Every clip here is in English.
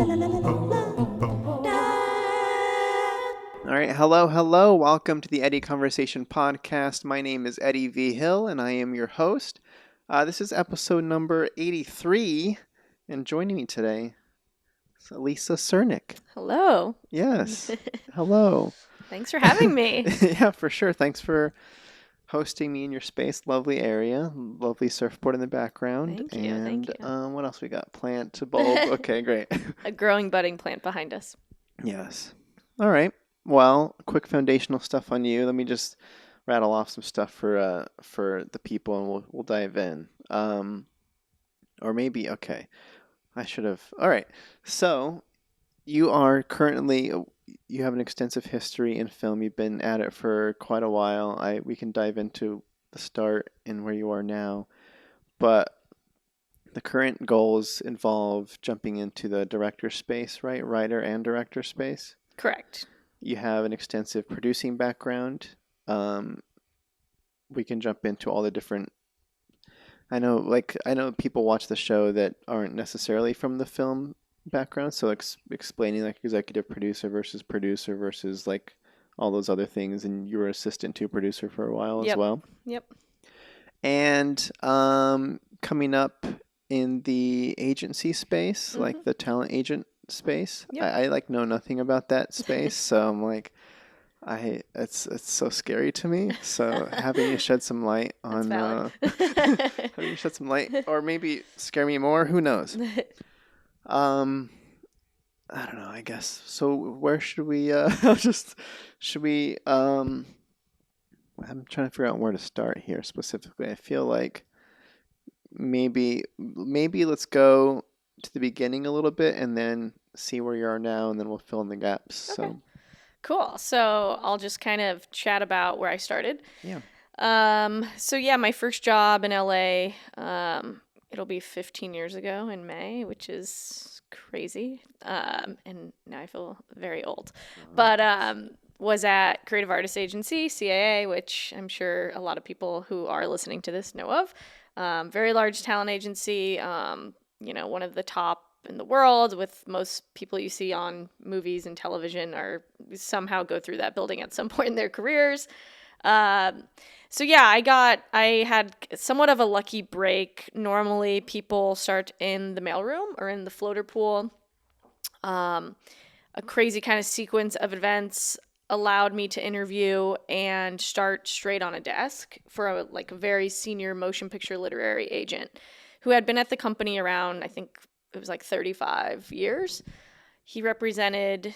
All right, hello. Welcome to the Eddie Conversation Podcast. My name is Eddie V. Hill, and I am your host. This is episode number 83, and joining me today is Lisa Cernick. Hello. Yes, hello. Thanks for having me. Yeah, for sure. Thanks for hosting me in your space. Lovely area, lovely surfboard in the background. Thank you, And thank you. What else we got? Plant, bulb. Okay, great. A growing budding plant behind us. Yes. All right. Well, quick foundational stuff on you. Let me just rattle off some stuff for the people, and we'll dive in. Or maybe okay. I should have. All right. So you are currently you have an extensive history in film. You've been at it for quite a while. We can dive into the start and where you are now, but the current goals involve jumping into the director space, right? Writer and director space. Correct. You have an extensive producing background. We can jump into all the different. I know people watch the show that aren't necessarily from the film background, so explaining like executive producer versus like all those other things, and you were assistant to producer for a while as well. Yep. And coming up in the agency space, like the talent agent space. Yep. I like know nothing about that space, so I'm like, it's so scary to me. So having you shed some light on having you shed some light, or maybe scare me more, who knows? I don't know, I guess. So where should we should we I'm trying to figure out where to start here specifically. I feel like maybe let's go to the beginning a little bit and then see where you are now, and then we'll fill in the gaps. Okay. So Cool. So I'll just kind of chat about where I started. yeah. So yeah, my first job in LA, it'll be 15 years ago in May, which is crazy. And now I feel very old. But was at Creative Artists Agency, CAA, which I'm sure a lot of people who are listening to this know of. Very large talent agency, one of the top in the world, with most people you see on movies and television are somehow go through that building at some point in their careers. So yeah, I had somewhat of a lucky break. Normally people start in the mailroom or in the floater pool. A crazy kind of sequence of events allowed me to interview and start straight on a desk for a very senior motion picture literary agent who had been at the company around, I think it was like 35 years. He represented,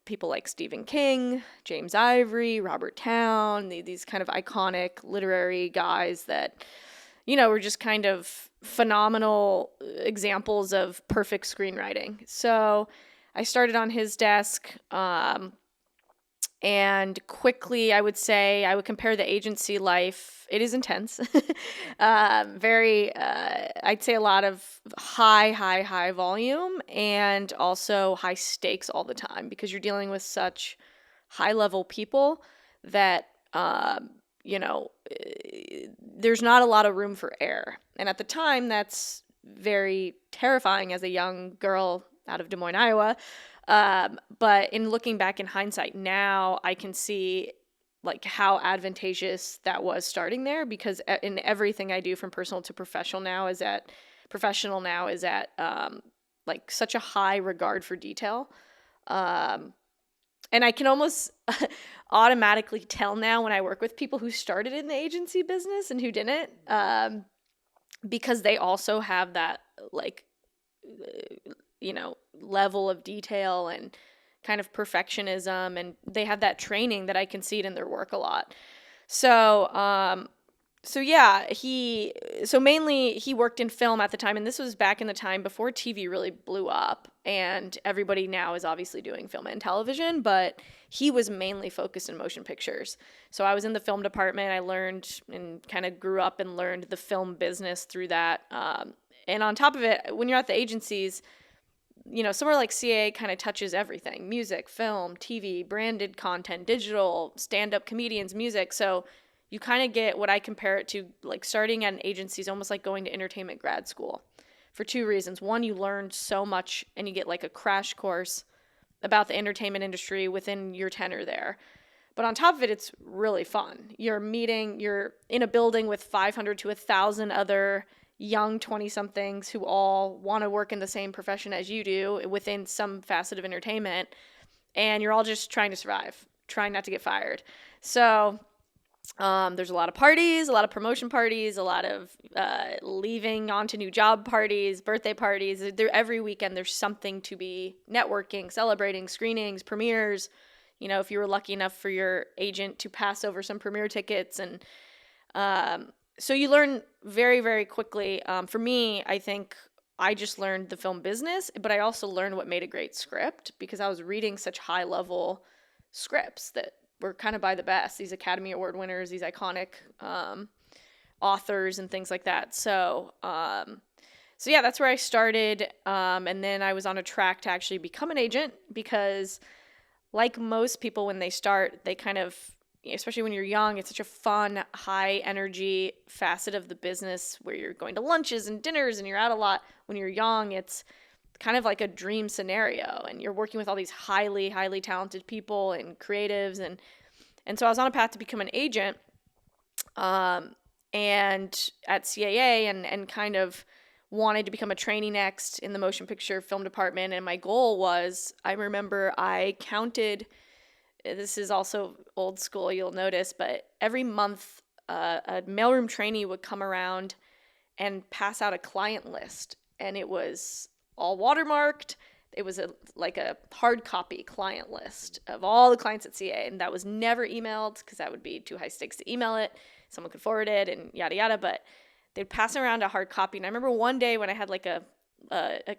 people like Stephen King, James Ivory, Robert Towne, these kind of iconic literary guys that, were just kind of phenomenal examples of perfect screenwriting. So I started on his desk, and quickly, I would say, I would compare the agency life. It is intense. I'd say a lot of high volume and also high stakes all the time, because you're dealing with such high level people that, there's not a lot of room for error. And at the time, that's very terrifying as a young girl out of Des Moines, Iowa. But in looking back in hindsight now, I can see like how advantageous that was starting there, because in everything I do from personal to professional now is at like such a high regard for detail. And I can almost automatically tell now when I work with people who started in the agency business and who didn't, because they also have that level of detail and kind of perfectionism, and they have that training that I can see it in their work a lot. So mainly he worked in film at the time, and this was back in the time before TV really blew up, and everybody now is obviously doing film and television, but he was mainly focused in motion pictures. So I was in the film department. I learned and kind of grew up and learned the film business through that. And on top of it, when you're at the agencies, somewhere like CA kind of touches everything: music, film, TV, branded content, digital, stand-up comedians, music. So you kind of get what I compare it to, like starting at an agency is almost like going to entertainment grad school for two reasons. One, you learn so much and you get like a crash course about the entertainment industry within your tenure there. But on top of it, it's really fun. You're in a building with 500 to 1,000 other young 20 somethings who all want to work in the same profession as you do within some facet of entertainment. And you're all just trying to survive, trying not to get fired. So there's a lot of parties, a lot of promotion parties, a lot of leaving on to new job parties, birthday parties. Every weekend there's something to be networking, celebrating, screenings, premieres. If you were lucky enough for your agent to pass over some premiere tickets. And so you learn very, very quickly. For me, I think I just learned the film business, but I also learned what made a great script because I was reading such high level scripts that were kind of by the best, these Academy Award winners, these iconic authors and things like that. So yeah, that's where I started. And then I was on a track to actually become an agent because like most people when they start, they kind of, especially when you're young, it's such a fun, high energy facet of the business where you're going to lunches and dinners and you're out a lot. When you're young, it's kind of like a dream scenario and you're working with all these highly, highly talented people and creatives. And so I was on a path to become an agent and at CAA and kind of wanted to become a trainee next in the motion picture film department. And my goal was, I remember I counted, this is also old school, you'll notice, but every month a mailroom trainee would come around and pass out a client list. And it was all watermarked. It was like a hard copy client list of all the clients at CA. And that was never emailed because that would be too high stakes to email it. Someone could forward it and yada, yada. But they'd pass around a hard copy. And I remember one day when I had like a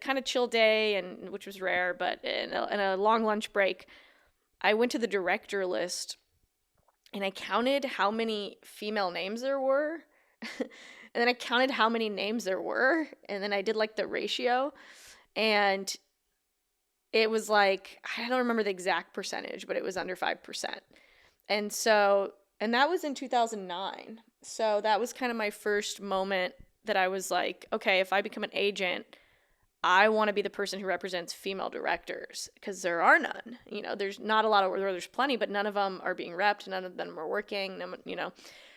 kind of chill day, and which was rare, but in a long lunch break, I went to the director list and I counted how many female names there were. And then I counted how many names there were. And then I did like the ratio. And it was like, I don't remember the exact percentage, but it was under 5%. And that was in 2009. So that was kind of my first moment that I was like, okay, if I become an agent, I want to be the person who represents female directors because there are none. There's not a lot of, there's plenty, but none of them are being repped. None of them are working,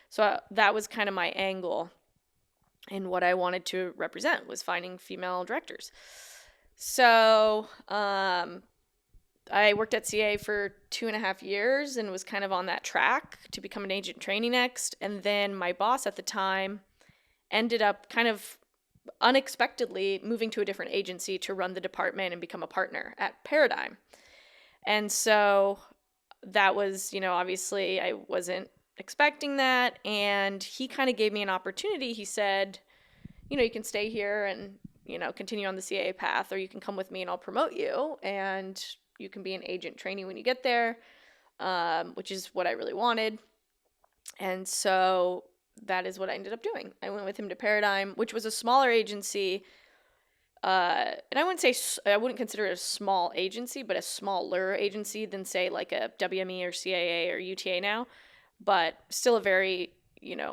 So that was kind of my angle. And what I wanted to represent was finding female directors. So I worked at CA for 2.5 years and was kind of on that track to become an agent trainee next. And then my boss at the time ended up kind of unexpectedly moving to a different agency to run the department and become a partner at Paradigm. And so that was, obviously I wasn't expecting that. And he kind of gave me an opportunity. He said, you can stay here and, continue on the CAA path, or you can come with me and I'll promote you and you can be an agent trainee when you get there, which is what I really wanted. And so that is what I ended up doing. I went with him to Paradigm, which was a smaller agency. And I wouldn't consider it a small agency, but a smaller agency than say like a WME or CAA or UTA now, but still a very,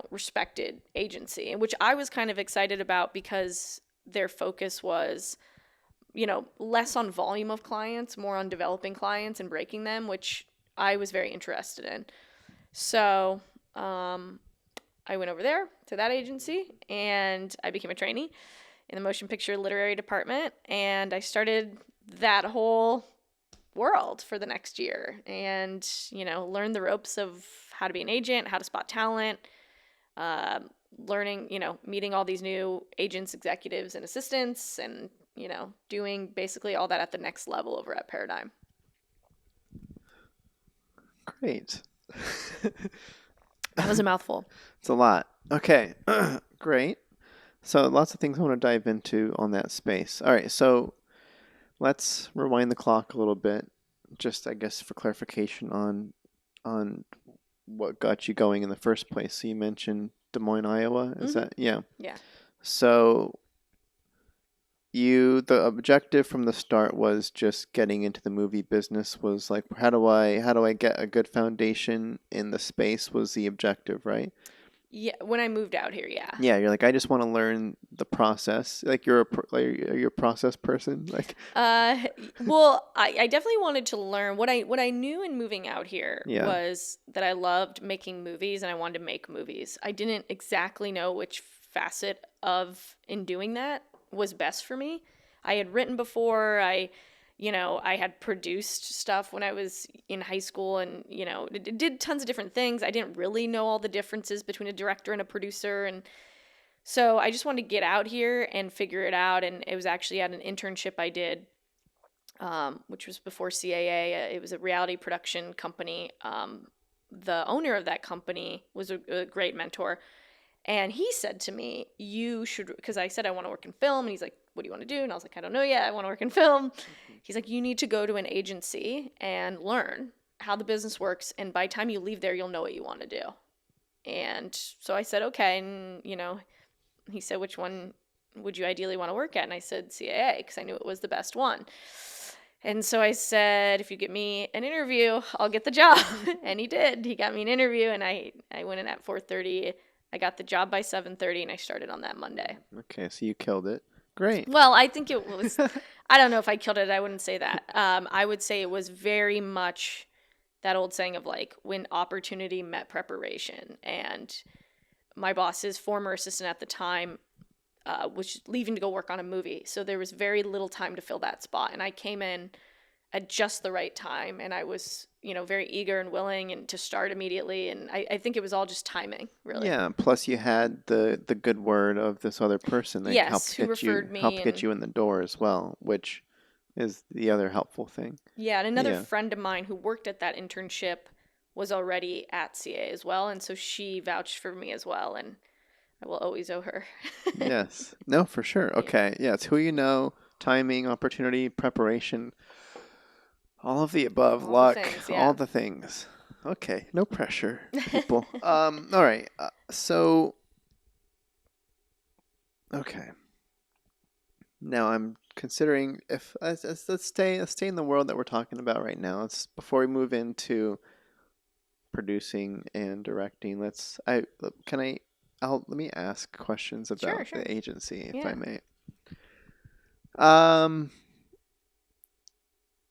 respected agency, which I was kind of excited about because their focus was, less on volume of clients, more on developing clients and breaking them, which I was very interested in. So I went over there to that agency and I became a trainee in the motion picture literary department. And I started that whole world for the next year and, learned the ropes of how to be an agent, how to spot talent, learning, meeting all these new agents, executives, and assistants, and, doing basically all that at the next level over at Paradigm. Great. That was a mouthful. It's a lot. Okay. Great. So lots of things I want to dive into on that space. All right. So let's rewind the clock a little bit, just I guess for clarification on what got you going in the first place. So you mentioned Des Moines, Iowa. Is that yeah? Yeah. So the objective from the start was just getting into the movie business. Was like, how do I get a good foundation in the space? Was the objective, right? Yeah, when I moved out here, yeah. Yeah, you're like, I just want to learn the process. Like you're a process person. Like, Uh, well, I definitely wanted to learn what I knew in moving out here yeah, was that I loved making movies and I wanted to make movies. I didn't exactly know which facet of in doing that was best for me. I had written before. I had produced stuff when I was in high school and, did tons of different things. I didn't really know all the differences between a director and a producer, and so I just wanted to get out here and figure it out. And it was actually at an internship I did, which was before CAA. It was a reality production company. The owner of that company was a great mentor. And he said to me, you should, because I said I want to work in film. And he's like, what do you want to do? And I was like, I don't know yet. I want to work in film. He's like, you need to go to an agency and learn how the business works. And by the time you leave there, you'll know what you want to do. And so I said, okay. And, he said, which one would you ideally want to work at? And I said, CAA, because I knew it was the best one. And so I said, if you get me an interview, I'll get the job. And he did. He got me an interview, and I went in at 4:30. I got the job by 7:30, and I started on that Monday. okay, so you killed it. Great. Well, I think it was, I don't know if I killed it. I wouldn't say that. I would say it was very much that old saying of like when opportunity met preparation. And my boss's former assistant at the time was leaving to go work on a movie. So there was very little time to fill that spot. And I came in at just the right time. And I was, very eager and willing and to start immediately. And I think it was all just timing, really. Yeah, plus you had the good word of this other person that Yes, who referred me. helped get you in the door as well, which is the other helpful thing. Yeah, and another Yeah. friend of mine who worked at that internship was already at CA as well. And so she vouched for me as well. And I will always owe her. Yes. No, for sure. Yeah. Okay. Yeah, it's who you know, timing, opportunity, preparation, all of the above, All the luck, things, all yeah. the things. Okay, no pressure, people. All right. So, okay. Now I'm considering if let's stay in the world that we're talking about right now. Let's before we move into producing and directing. Can I I'll let me ask questions Sure, about sure. the agency if I Yeah. may. Um,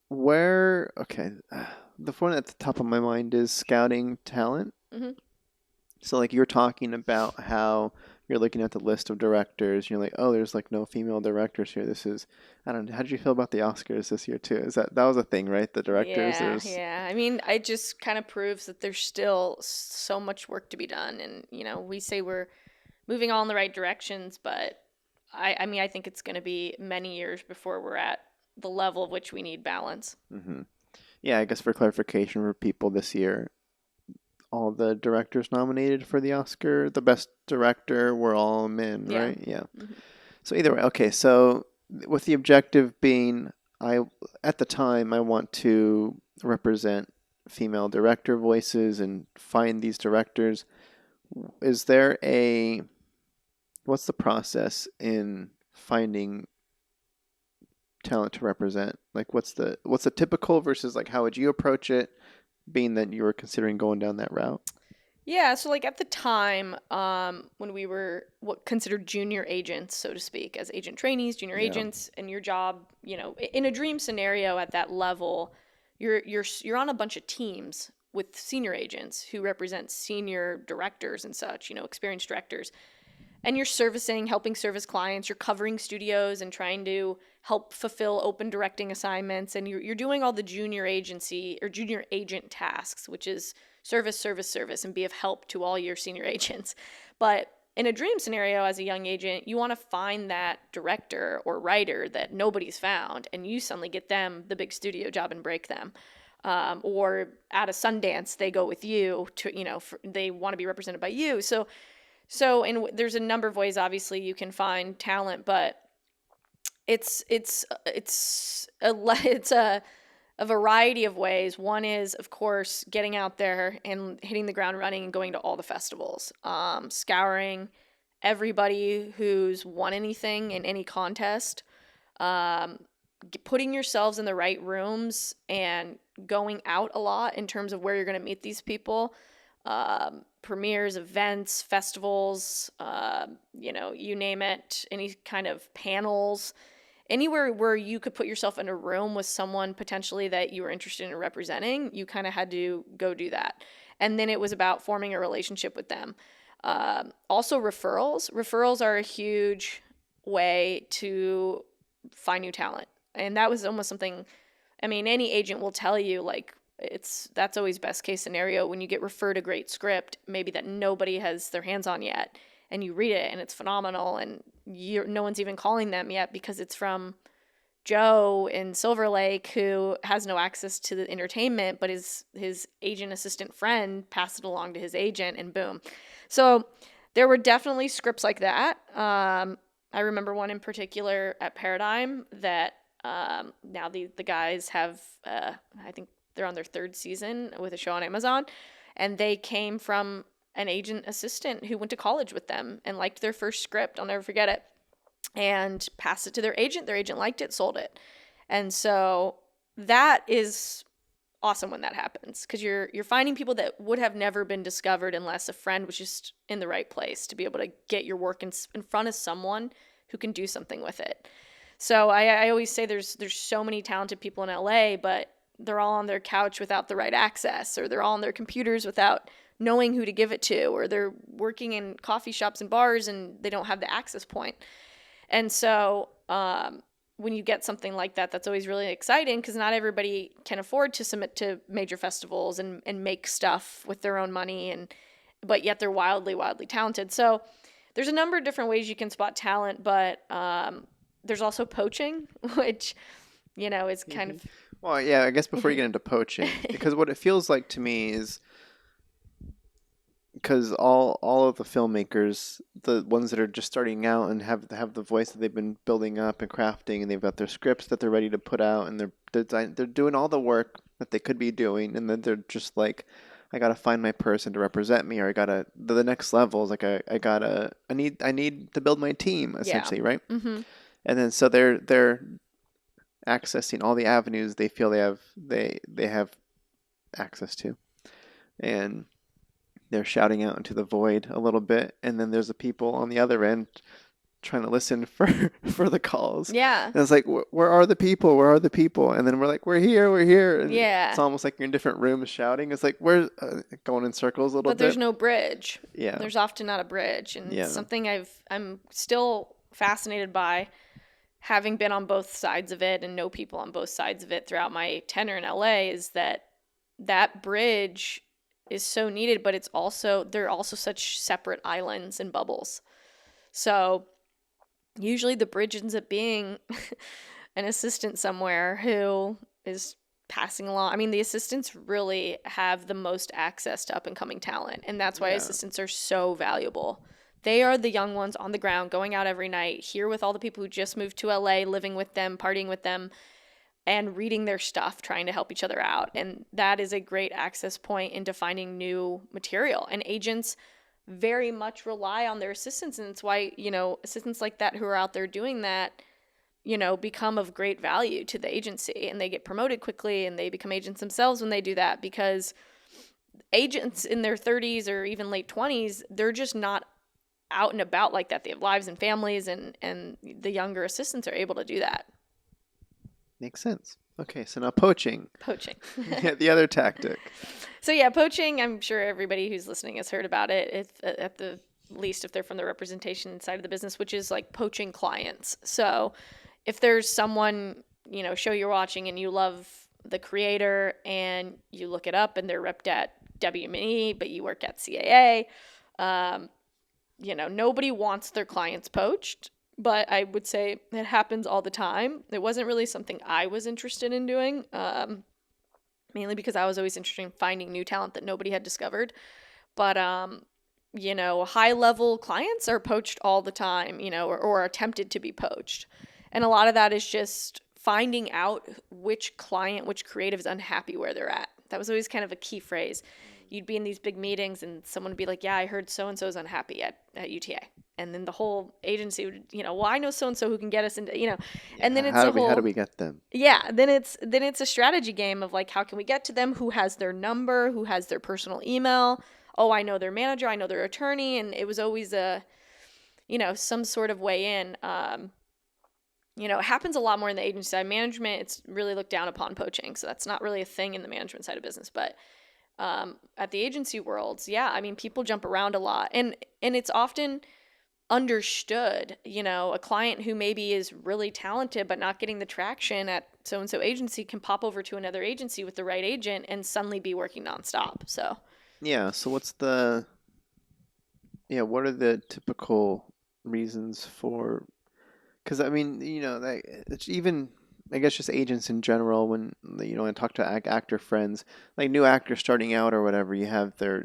where okay, the one at the top of my mind is scouting talent. Hmm. So like you're talking about how you're looking at the list of directors, and you're like, oh, there's like no female directors here. This is I don't know. How did you feel about the Oscars this year too? Is that was a thing, right? The directors, Yeah, there's yeah. I mean, it just kind of proves that there's still so much work to be done. And, we say we're moving all in the right directions, but I mean, I think it's going to be many years before we're at the level of which we need balance. hmm Yeah, I guess for clarification for people this year, all the directors nominated for the Oscar, the best director, were all men, Yeah. right? Yeah. Hmm. So either way, okay. So with the objective being, I at the time I want to represent female director voices and find these directors. Is there a what's the process in finding talent to represent? Like what's the typical versus like how would you approach it, being that you were considering going down that route? Yeah, so like at the time, when we were what considered junior agents, so to speak, as agent trainees, junior Yeah. agents, and your job, in a dream scenario at that level, you're on a bunch of teams with senior agents who represent senior directors and such, experienced directors, and you're helping service clients, you're covering studios and trying to help fulfill open directing assignments, and you're doing all the junior agency or junior agent tasks, which is service, and be of help to all your senior agents. But in a dream scenario, as a young agent, you want to find that director or writer that nobody's found, and you suddenly get them the big studio job and break them. Or at a Sundance, they go with you to, they want to be represented by you. So there's a number of ways, obviously, you can find talent, but it's a variety of ways. One is, of course, getting out there and hitting the ground running and going to all the festivals, scouring everybody who's won anything in any contest, um, putting yourselves in the right rooms and going out a lot in terms of where you're going to meet these people. premieres, events, festivals, you name it, any kind of panels, anywhere where you could put yourself in a room with someone potentially that you were interested in representing, you kind of had to go do that. And then it was about forming a relationship with them. Also, referrals. Referrals are a huge way to find new talent. And that was almost something, I mean, any agent will tell you, like, that's always best case scenario when you get referred a great script, maybe that nobody has their hands on yet, and you read it and it's phenomenal, and no one's even calling them yet because it's from Joe in Silver Lake who has no access to the entertainment, but his agent assistant friend passed it along to his agent, and boom. So there were definitely scripts like that. I remember one in particular at Paradigm that now the guys have, I think they're on their third season with a show on Amazon, and they came from an agent assistant who went to college with them and liked their first script. I'll never forget it. And passed it to their agent. Their agent liked it, sold it. And so that is awesome when that happens, because you're finding people that would have never been discovered unless a friend was just in the right place to be able to get your work in front of someone who can do something with it. So I always say there's so many talented people in LA, but they're all on their couch without the right access, or they're all on their computers without knowing who to give it to, or they're working in coffee shops and bars and they don't have the access point. And so when you get something like that, that's always really exciting, because not everybody can afford to submit to major festivals and make stuff with their own money, but yet they're wildly, wildly talented. So there's a number of different ways you can spot talent, but there's also poaching, which, is kind of... Well, yeah, I guess before you get into poaching, because what it feels like to me is, because all of the filmmakers, the ones that are just starting out and have the voice that they've been building up and crafting, and they've got their scripts that they're ready to put out, and they're doing all the work that they could be doing, and then they're just like, I gotta find my person to represent me, or I gotta the next level is like I need to build my team, essentially, Yeah. right? Mm-hmm. And then so they're accessing all the avenues they feel they have access to, and they're shouting out into the void a little bit, and then there's the people on the other end trying to listen for the calls. Yeah. And it's like, where are the people? Where are the people? And then we're like, we're here. And Yeah. it's almost like you're in different rooms shouting. It's like we're going in circles a little bit. But there's no bridge. Yeah. There's often not a bridge, and Yeah. something I'm still fascinated by, having been on both sides of it and know people on both sides of it throughout my tenure in LA, is that bridge is so needed, but they're also such separate islands and bubbles. So usually the bridge ends up being an assistant somewhere who is passing along. I mean, the assistants really have the most access to up and coming talent, and that's why assistants are so valuable. They are the young ones on the ground, going out every night, here with all the people who just moved to LA, living with them, partying with them, and reading their stuff, trying to help each other out. And that is a great access point into finding new material. And agents very much rely on their assistants. And it's why, assistants like that who are out there doing that, become of great value to the agency, and they get promoted quickly, and they become agents themselves when they do that, because agents in their 30s or even late 20s, they're just not out and about like that. They have lives and families, and the younger assistants are able to do that. Makes sense. Okay, so now poaching. Yeah, the other tactic. So yeah, poaching, I'm sure everybody who's listening has heard about it, if, at the least if they're from the representation side of the business, which is like poaching clients. So if there's someone, show you're watching and you love the creator, and you look it up and they're repped at WME, but you work at CAA, nobody wants their clients poached. But I would say it happens all the time. It wasn't really something I was interested in doing, mainly because I was always interested in finding new talent that nobody had discovered. But, high-level clients are poached all the time, or attempted to be poached. And a lot of that is just finding out which client, which creative is unhappy where they're at. That was always kind of a key phrase. You'd be in these big meetings and someone would be like, yeah, I heard so-and-so is unhappy at UTA. And then the whole agency would, well, I know so-and-so who can get us into, and then it's how do we get them? Yeah. Then it's a strategy game of like, how can we get to them? Who has their number? Who has their personal email? oh, I know their manager, I know their attorney, and it was always some sort of way in. It happens a lot more in the agency side. Management, it's really looked down upon poaching, so that's not really a thing in the management side of business. But at the agency worlds, yeah, I mean, people jump around a lot, and it's often understood. A client who maybe is really talented but not getting the traction at so and so agency can pop over to another agency with the right agent and suddenly be working nonstop. So Yeah. So what are the typical reasons for? Because I mean, like it's even I guess just agents in general. When I talk to actor friends, like new actors starting out or whatever, you have their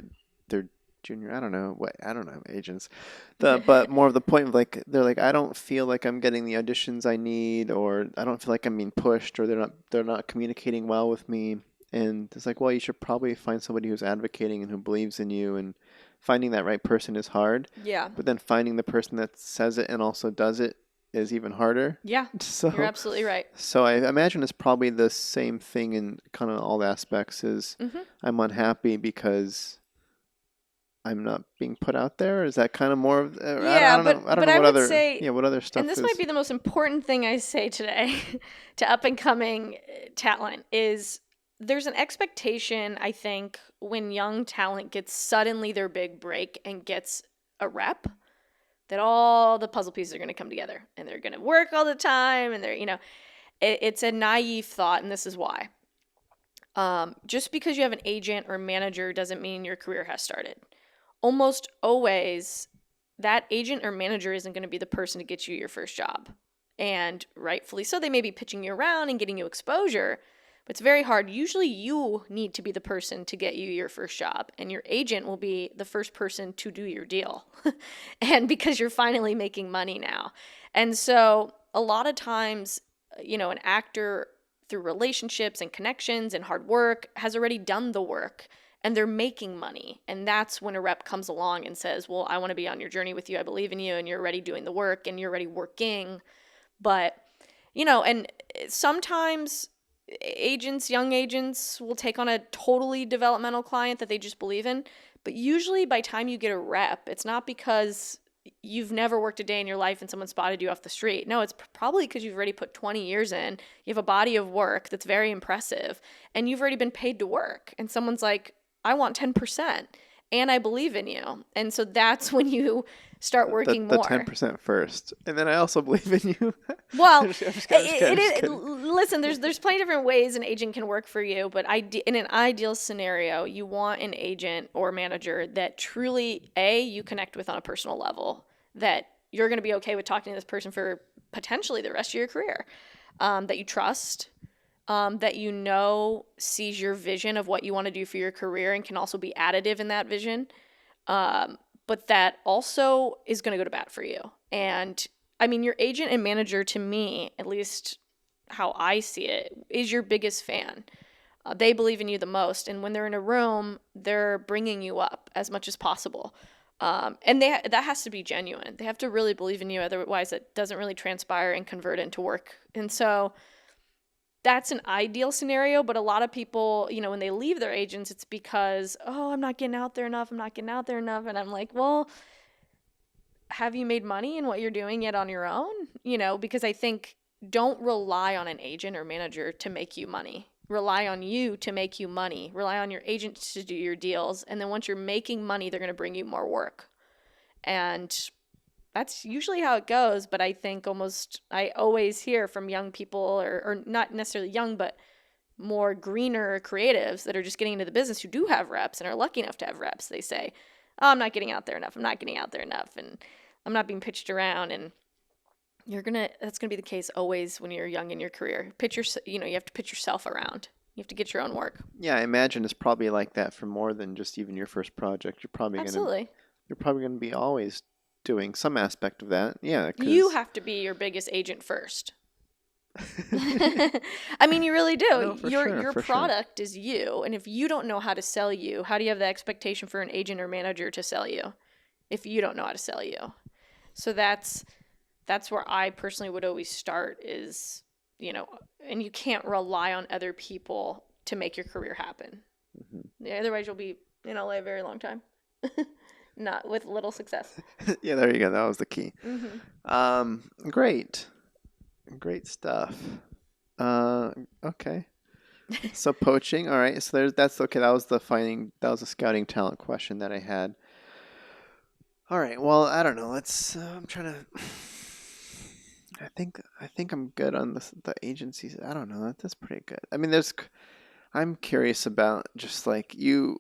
junior. I don't know agents. But more of the point of like they're like I don't feel like I'm getting the auditions I need, or I don't feel like I'm being pushed, or they're not communicating well with me. And it's like, well, you should probably find somebody who's advocating and who believes in you, and finding that right person is hard, yeah, but then finding the person that says it and also does it is even harder. yeah, you're So, absolutely right. so I imagine it's probably the same thing in kind of all aspects. Is Hmm. I'm unhappy because I'm not being put out there? Is that kind of more of I Yeah, don't know. I don't but know I what would other say, what other and stuff this might is. be the most important thing I say today to up and coming talent is there's an expectation, I think, when young talent gets suddenly their big break and gets a rep, that all the puzzle pieces are going to come together and they're going to work all the time, and it's a naive thought, and this is why. Just because you have an agent or manager doesn't mean your career has started. Almost always, that agent or manager isn't going to be the person to get you your first job. And rightfully so, they may be pitching you around and getting you exposure, but it's very hard. Usually, you need to be the person to get you your first job, and your agent will be the first person to do your deal. And because you're finally making money now. And so, a lot of times, an actor through relationships and connections and hard work has already done the work and they're making money. And that's when a rep comes along and says, well, I want to be on your journey with you. I believe in you, and you're already doing the work and you're already working. But, and sometimes young agents will take on a totally developmental client that they just believe in. But usually by time you get a rep, it's not because you've never worked a day in your life and someone spotted you off the street. No, it's probably because you've already put 20 years in. You have a body of work that's very impressive, and you've already been paid to work. And someone's like, I want 10%, and I believe in you. And so that's when you start The working the ten more. percent first, and then I also believe in you. Well, I'm just kidding. listen, there's plenty of different ways an agent can work for you, but in an ideal scenario, you want an agent or manager that truly, you connect with on a personal level, that you're going to be okay with talking to this person for potentially the rest of your career, that you trust, that sees your vision of what you want to do for your career and can also be additive in that vision, but that also is going to go to bat for you. And I mean, your agent and manager, to me, at least how I see it, is your biggest fan. They believe in you the most. And when they're in a room, they're bringing you up as much as possible. And that has to be genuine. They have to really believe in you. Otherwise, it doesn't really transpire and convert into work. And so that's an ideal scenario. But a lot of people, when they leave their agents, it's because, oh, I'm not getting out there enough. I'm not getting out there enough. And I'm like, well, have you made money in what you're doing yet on your own? Because I think, don't rely on an agent or manager to make you money. Rely on you to make you money. Rely on your agent to do your deals. And then once you're making money, they're going to bring you more work. And that's usually how it goes. But I think I always hear from young people, or not necessarily young, but more greener creatives that are just getting into the business who do have reps and are lucky enough to have reps. They say, oh, I'm not getting out there enough. I'm not getting out there enough. And I'm not being pitched around. And that's going to be the case always when you're young in your career. You have to pitch yourself around. You have to get your own work. Yeah, I imagine it's probably like that for more than just even your first project. Absolutely. You're probably gonna be always doing some aspect of that. Yeah, You because have to be your biggest agent first. I mean, you really do. no, for Your sure, your for sure. product is you, and if you don't know how to sell you, how do you have the expectation for an agent or manager to sell you if you don't know how to sell you? So that's where I personally would always start is, and you can't rely on other people to make your career happen. Hmm. Yeah, otherwise you'll be in LA a very long time. Not with little success. Yeah, there you go. That was the key. Hmm. Great. Great stuff. Uh, okay. So poaching, all right. So that's okay. That was a scouting talent question that I had. All right. Well, I don't know. I'm trying to. I think I'm good on the agencies. I don't know. That's pretty good. I mean, I'm curious about just like you,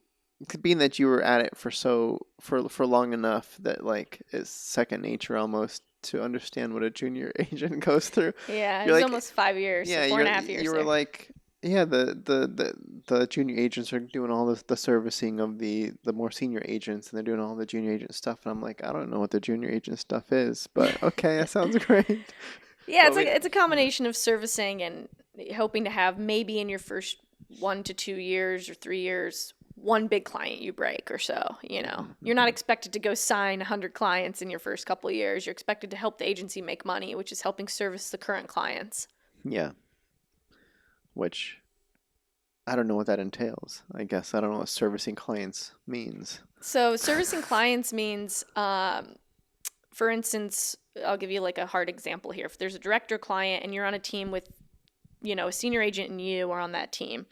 being that you were at it for long enough that like it's second nature almost to understand what a junior agent goes through. Yeah, it You're was like, almost 5 years, so yeah, four and a half you years were there. like, yeah, the junior agents are doing all the servicing of the more senior agents, and they're doing all the junior agent stuff. And I'm like, I don't know what the junior agent stuff is, but okay, that sounds great. Yeah, So it's I like mean, it's a combination of servicing and hoping to have maybe in your first 1 to 2 years or 3 years one big client you break or so. You're not mhm. expected to go sign 100 clients in your first couple of years. You're expected to help the agency make money, which is helping service the current clients. Yeah, which I don't know what that entails. I guess I don't know what servicing clients means. So servicing clients means, for instance, I'll give you like a hard example here. If there's a director client and you're on a team with, a senior agent and you are on that team,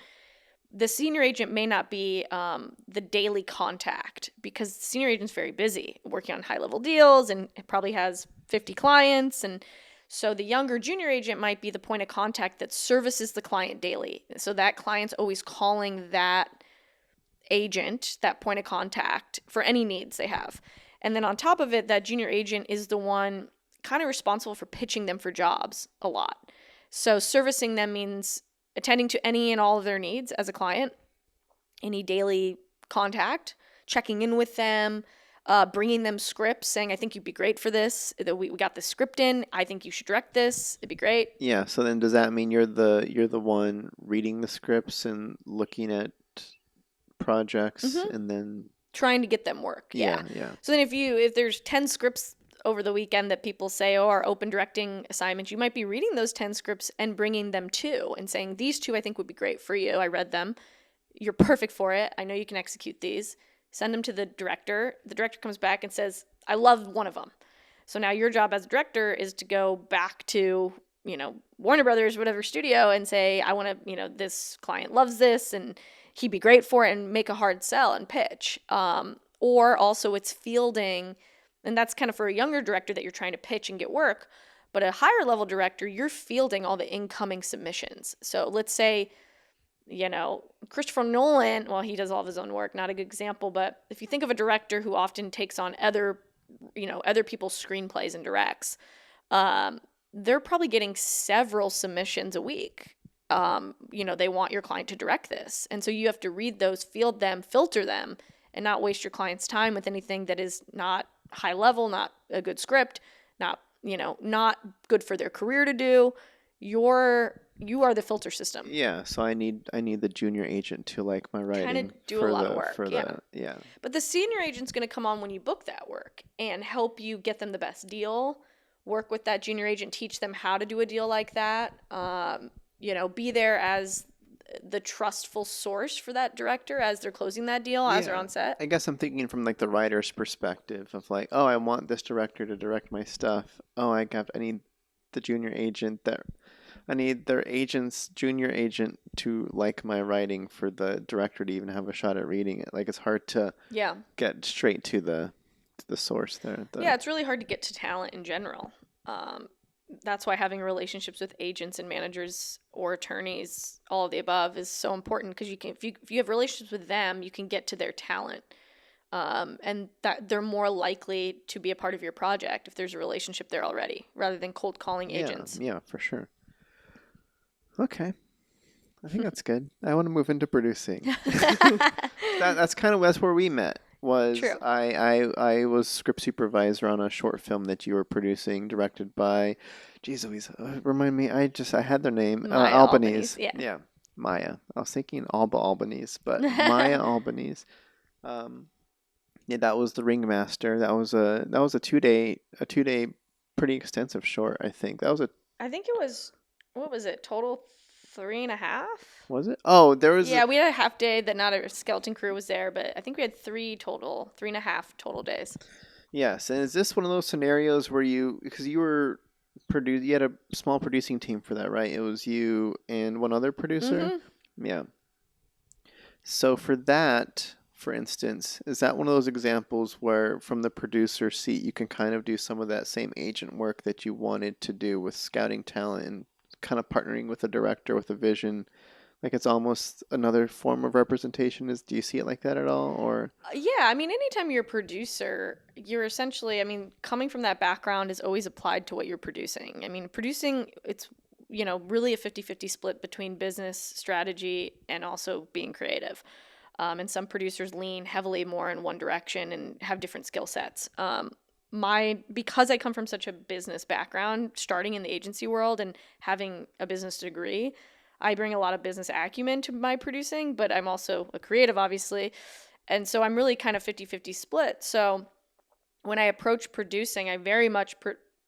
the senior agent may not be the daily contact because the senior agent's very busy working on high level deals and it probably has 50 clients. And so the younger junior agent might be the point of contact that services the client daily. So that client's always calling that agent, that point of contact, for any needs they have. And then on top of it, that junior agent is the one kind of responsible for pitching them for jobs a lot. So servicing them means attending to any and all of their needs as a client, any daily contact, checking in with them, bringing them scripts, saying, I think you'd be great for this. We got this script in. I think you should direct this. It'd be great. Yeah, so then does that mean you're the one reading the scripts and looking at projects Hmm. and then Trying to get them work. Yeah. yeah, yeah. So then if there's 10 scripts over the weekend that people say, oh, are open directing assignments, you might be reading those 10 scripts and bringing them to and saying, these two I think would be great for you. I read them. You're perfect for it. I know you can execute these. Send them to the director. The director comes back and says, I love one of them. So now your job as a director is to go back to, Warner Brothers, whatever studio, and say, I want to, this client loves this and he'd be great for it, and make a hard sell and pitch. Or also it's fielding, and that's kind of for a younger director that you're trying to pitch and get work. But a higher level director, you're fielding all the incoming submissions. So let's say, Christopher Nolan, well, he does all of his own work, not a good example, but if you think of a director who often takes on other people's screenplays and directs, um, they're probably getting several submissions a week. They want your client to direct this. And so you have to read those, field them, filter them, and not waste your client's time with anything that is not high level, not a good script, not good for their career to do. You are the filter system. Yeah, so I need the junior agent to like my Kind writing of do a lot of work. for Yeah. the yeah. But the senior agent's going to come on when you book that work and help you get them the best deal, work with that junior agent, teach them how to do a deal like that. Be there as the trustful source for that director as they're closing that deal, as they're Yeah. on set. I guess I'm thinking from like the writer's perspective of like, oh, I want this director to direct my stuff. Oh, I need the junior agent that I need their agent's junior agent to like my writing for the director to even have a shot at reading it. Like it's hard to Yeah. get straight to the source there. Yeah, it's really hard to get to talent in general. Um, that's why having relationships with agents and managers or attorneys, all of the above, is so important because if you have relationships with them, you can get to their talent. And that they're more likely to be a part of your project if there's a relationship there already, rather than cold calling Yeah, agents. yeah, for sure. Okay. I think that's good. I want to move into producing. That's where we met. Was True. I was script supervisor on a short film that you were producing, directed by, geez Louise, remind me. I had their name. Maya Albanese. Albanese. Yeah. Yeah, Maya. I was thinking Alba Albanese, but Maya Albanese. Um, yeah, that was the ringmaster. That was a 2 day pretty extensive short. I think that was a I think it was, what was it, total 3.5. Was it? Oh, there was. Yeah, we had a half day that not a skeleton crew was there, but I think we had 3.5 total days. Yes, and is this one of those scenarios where because you were you had a small producing team for that, right? It was you and one other producer? Mm-hmm. Yeah. So for that, for instance, is that one of those examples where from the producer seat you can kind of do some of that same agent work that you wanted to do with scouting talent and kind of partnering with a director with a vision? Like it's almost another form of representation. Do you see it like that at all or Yeah, I mean, anytime you're a producer, you're essentially, I mean, coming from that background is always applied to what you're producing. I mean, producing, it's, really a 50-50 split between business strategy and also being creative. And some producers lean heavily more in one direction and have different skill sets. Because I come from such a business background, starting in the agency world and having a business degree, I bring a lot of business acumen to my producing, but I'm also a creative, obviously. And so I'm really kind of 50-50 split. So when I approach producing, I very much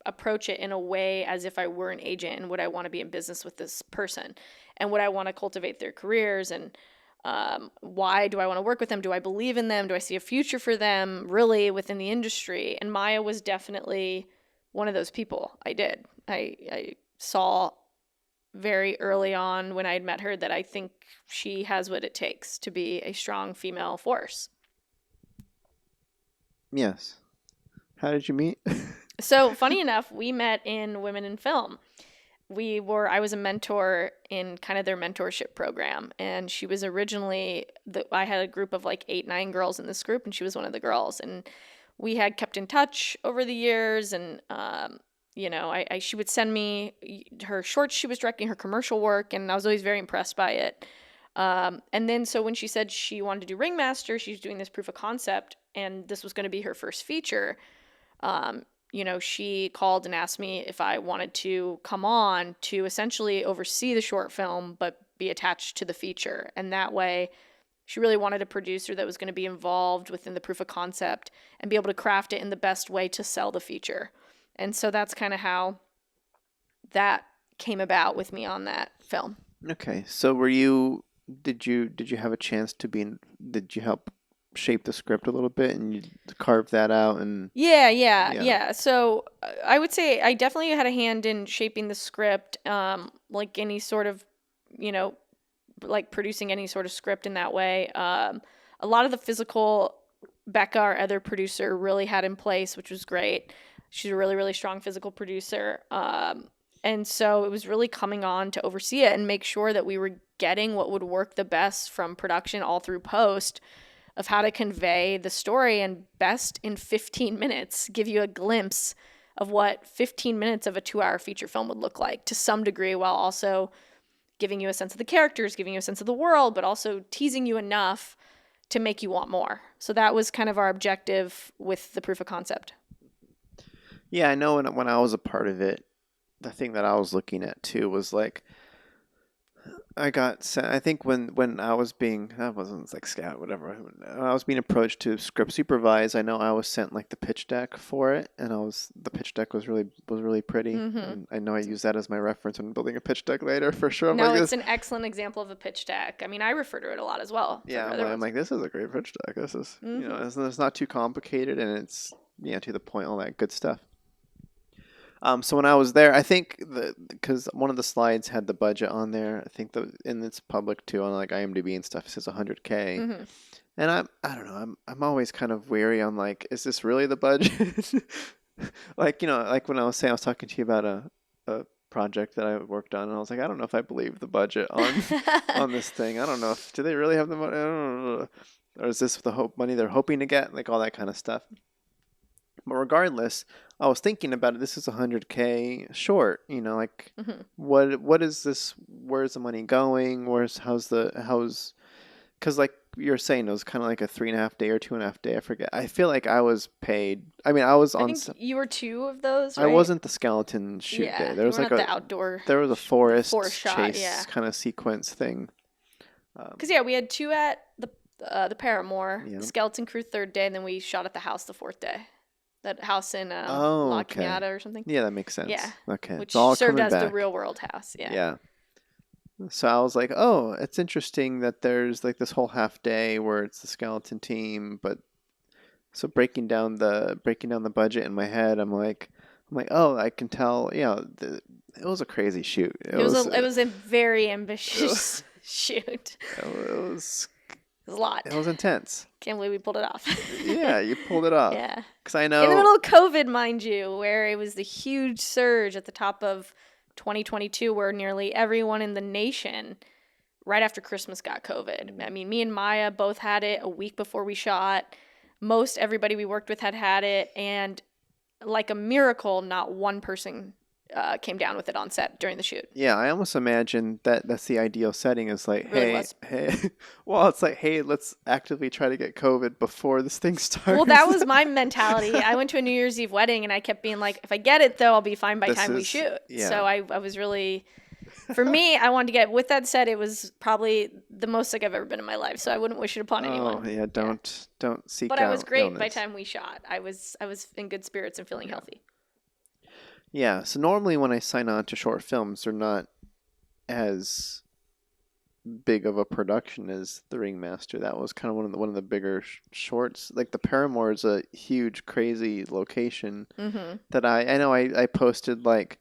approach it in a way as if I were an agent and would I want to be in business with this person and would I want to cultivate their careers and why do I want to work with them? Do I believe in them? Do I see a future for them really within the industry? And Maya was definitely one of those people. I saw very early on when I had met her that I think she has what it takes to be a strong female force. yes. How did you meet? So, funny enough, we met in Women in Film. I was a mentor in kind of their mentorship program, and she was originally I had a group of like 8, 9 girls in this group, and she was one of the girls, and we had kept in touch over the years, and she would send me her shorts she was directing, her commercial work, and I was always very impressed by it. And then so when she said she wanted to do Ringmaster, she's doing this proof of concept, and this was going to be her first feature. Um, she called and asked me if I wanted to come on to essentially oversee the short film, but be attached to the feature. And that way, she really wanted a producer that was going to be involved within the proof of concept and be able to craft it in the best way to sell the feature. And so that's kind of how that came about with me on that film. Okay. So did you have a chance did you help shape the script a little bit and you carve that out and yeah. Yeah. So I would say I definitely had a hand in shaping the script, like any sort of, you know, like producing any sort of script in that way. A lot of the physical, Becca, our other producer, really had in place, which was great. She's a really, really strong physical producer. And so it was really coming on to oversee it and make sure that we were getting what would work the best from production all through post of how to convey the story and best in 15 minutes, give you a glimpse of what 15 minutes of a 2-hour feature film would look like to some degree, while also giving you a sense of the characters, giving you a sense of the world, but also teasing you enough to make you want more. So that was kind of our objective with the proof of concept. Yeah, I know when I was a part of it, the thing that I was looking at too was like I got sent. I think when I wasn't like scout whatever. I was being approached to script supervise. I know I was sent like the pitch deck for it, and the pitch deck was really pretty. Mm-hmm. And I know I use that as my reference when building a pitch deck later for sure. No, it's an excellent example of a pitch deck. I mean, I refer to it a lot as well. Yeah, I'm like this is a great pitch deck. This is it's not too complicated and it's to the point, all that good stuff. So when I was there, I think because one of the slides had the budget on there. I think and it's public too on like IMDb and stuff. It says 100K, and I don't know. I'm always kind of weary on like, is this really the budget? Like like when I was talking to you about a project that I worked on, and I was like, I don't know if I believe the budget on on this thing. I don't know do they really have the money? I don't know. Or is this the money they're hoping to get? Like all that kind of stuff. But regardless, I was thinking about it. This is 100K short. Like what is this? Where's the money going? How's? Because like you're saying, it was kind of like a 3.5 day or 2.5 day. I forget. I feel like I was paid. I mean, I think you were 2 of those. Right? I wasn't the skeleton shoot day. There was like the outdoor. There was a forest shot, chase kind of sequence thing. Because we had 2 at the Paramore, the skeleton crew 3rd day, and then we shot at the house the 4th day. That house in La Cañada or something. Yeah, that makes sense. Yeah. Okay. Which it's all served as back. the real world house. Yeah. Yeah. So I was like, oh, it's interesting that there's like this whole half day where it's the skeleton team, but so breaking down the budget in my head, I'm like, oh, I can tell, it was a crazy shoot. It was a very It was, ambitious shoot. it was, It was a lot. it was intense. Can't believe we pulled it off. Yeah, you pulled it off. Yeah. Because I In the know, middle of COVID, mind you, where it was the huge surge at the top of 2022, where nearly everyone in the nation, right after Christmas, got COVID. I mean, me and Maya both had it a week before we shot. Most everybody we worked with had it. And like a miracle, not one person came down with it on set during the shoot. yeah, I almost imagine that that's the ideal setting is like, It really hey, was. hey, well, it's like, hey, let's actively try to get COVID before this thing starts. Well, that was my mentality. I went to a New Year's Eve wedding and I kept being like, if I get it though, I'll be fine by This time we is, shoot. yeah. So I was really, for me, I wanted to get, with that said, it was probably the most sick I've ever been in my life. So I wouldn't wish it upon Oh, anyone. yeah, don't seek But I was out great by illness. time we shot. I was in good spirits and feeling healthy. Yeah, so normally when I sign on to short films, they're not as big of a production as The Ringmaster. That was kind of one of the bigger shorts. Like the Paramore is a huge, crazy location Mm-hmm. that I know I posted like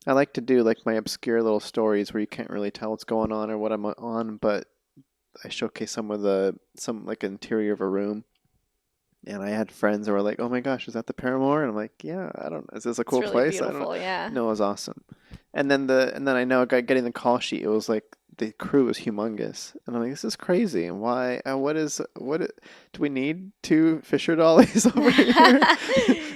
I like to do like my obscure little stories where you can't really tell what's going on or what I'm on, but I showcase some like interior of a room. And I had friends that were like, "Oh my gosh, is that the Paramore?" And I'm like, "Yeah, I don't. Is this a It's cool really place? I don't." beautiful. Yeah. No, it was awesome. And then I know getting the call sheet. It was like the crew was humongous, and I'm like, "This is crazy. And why? Do we need two Fisher dollies over here?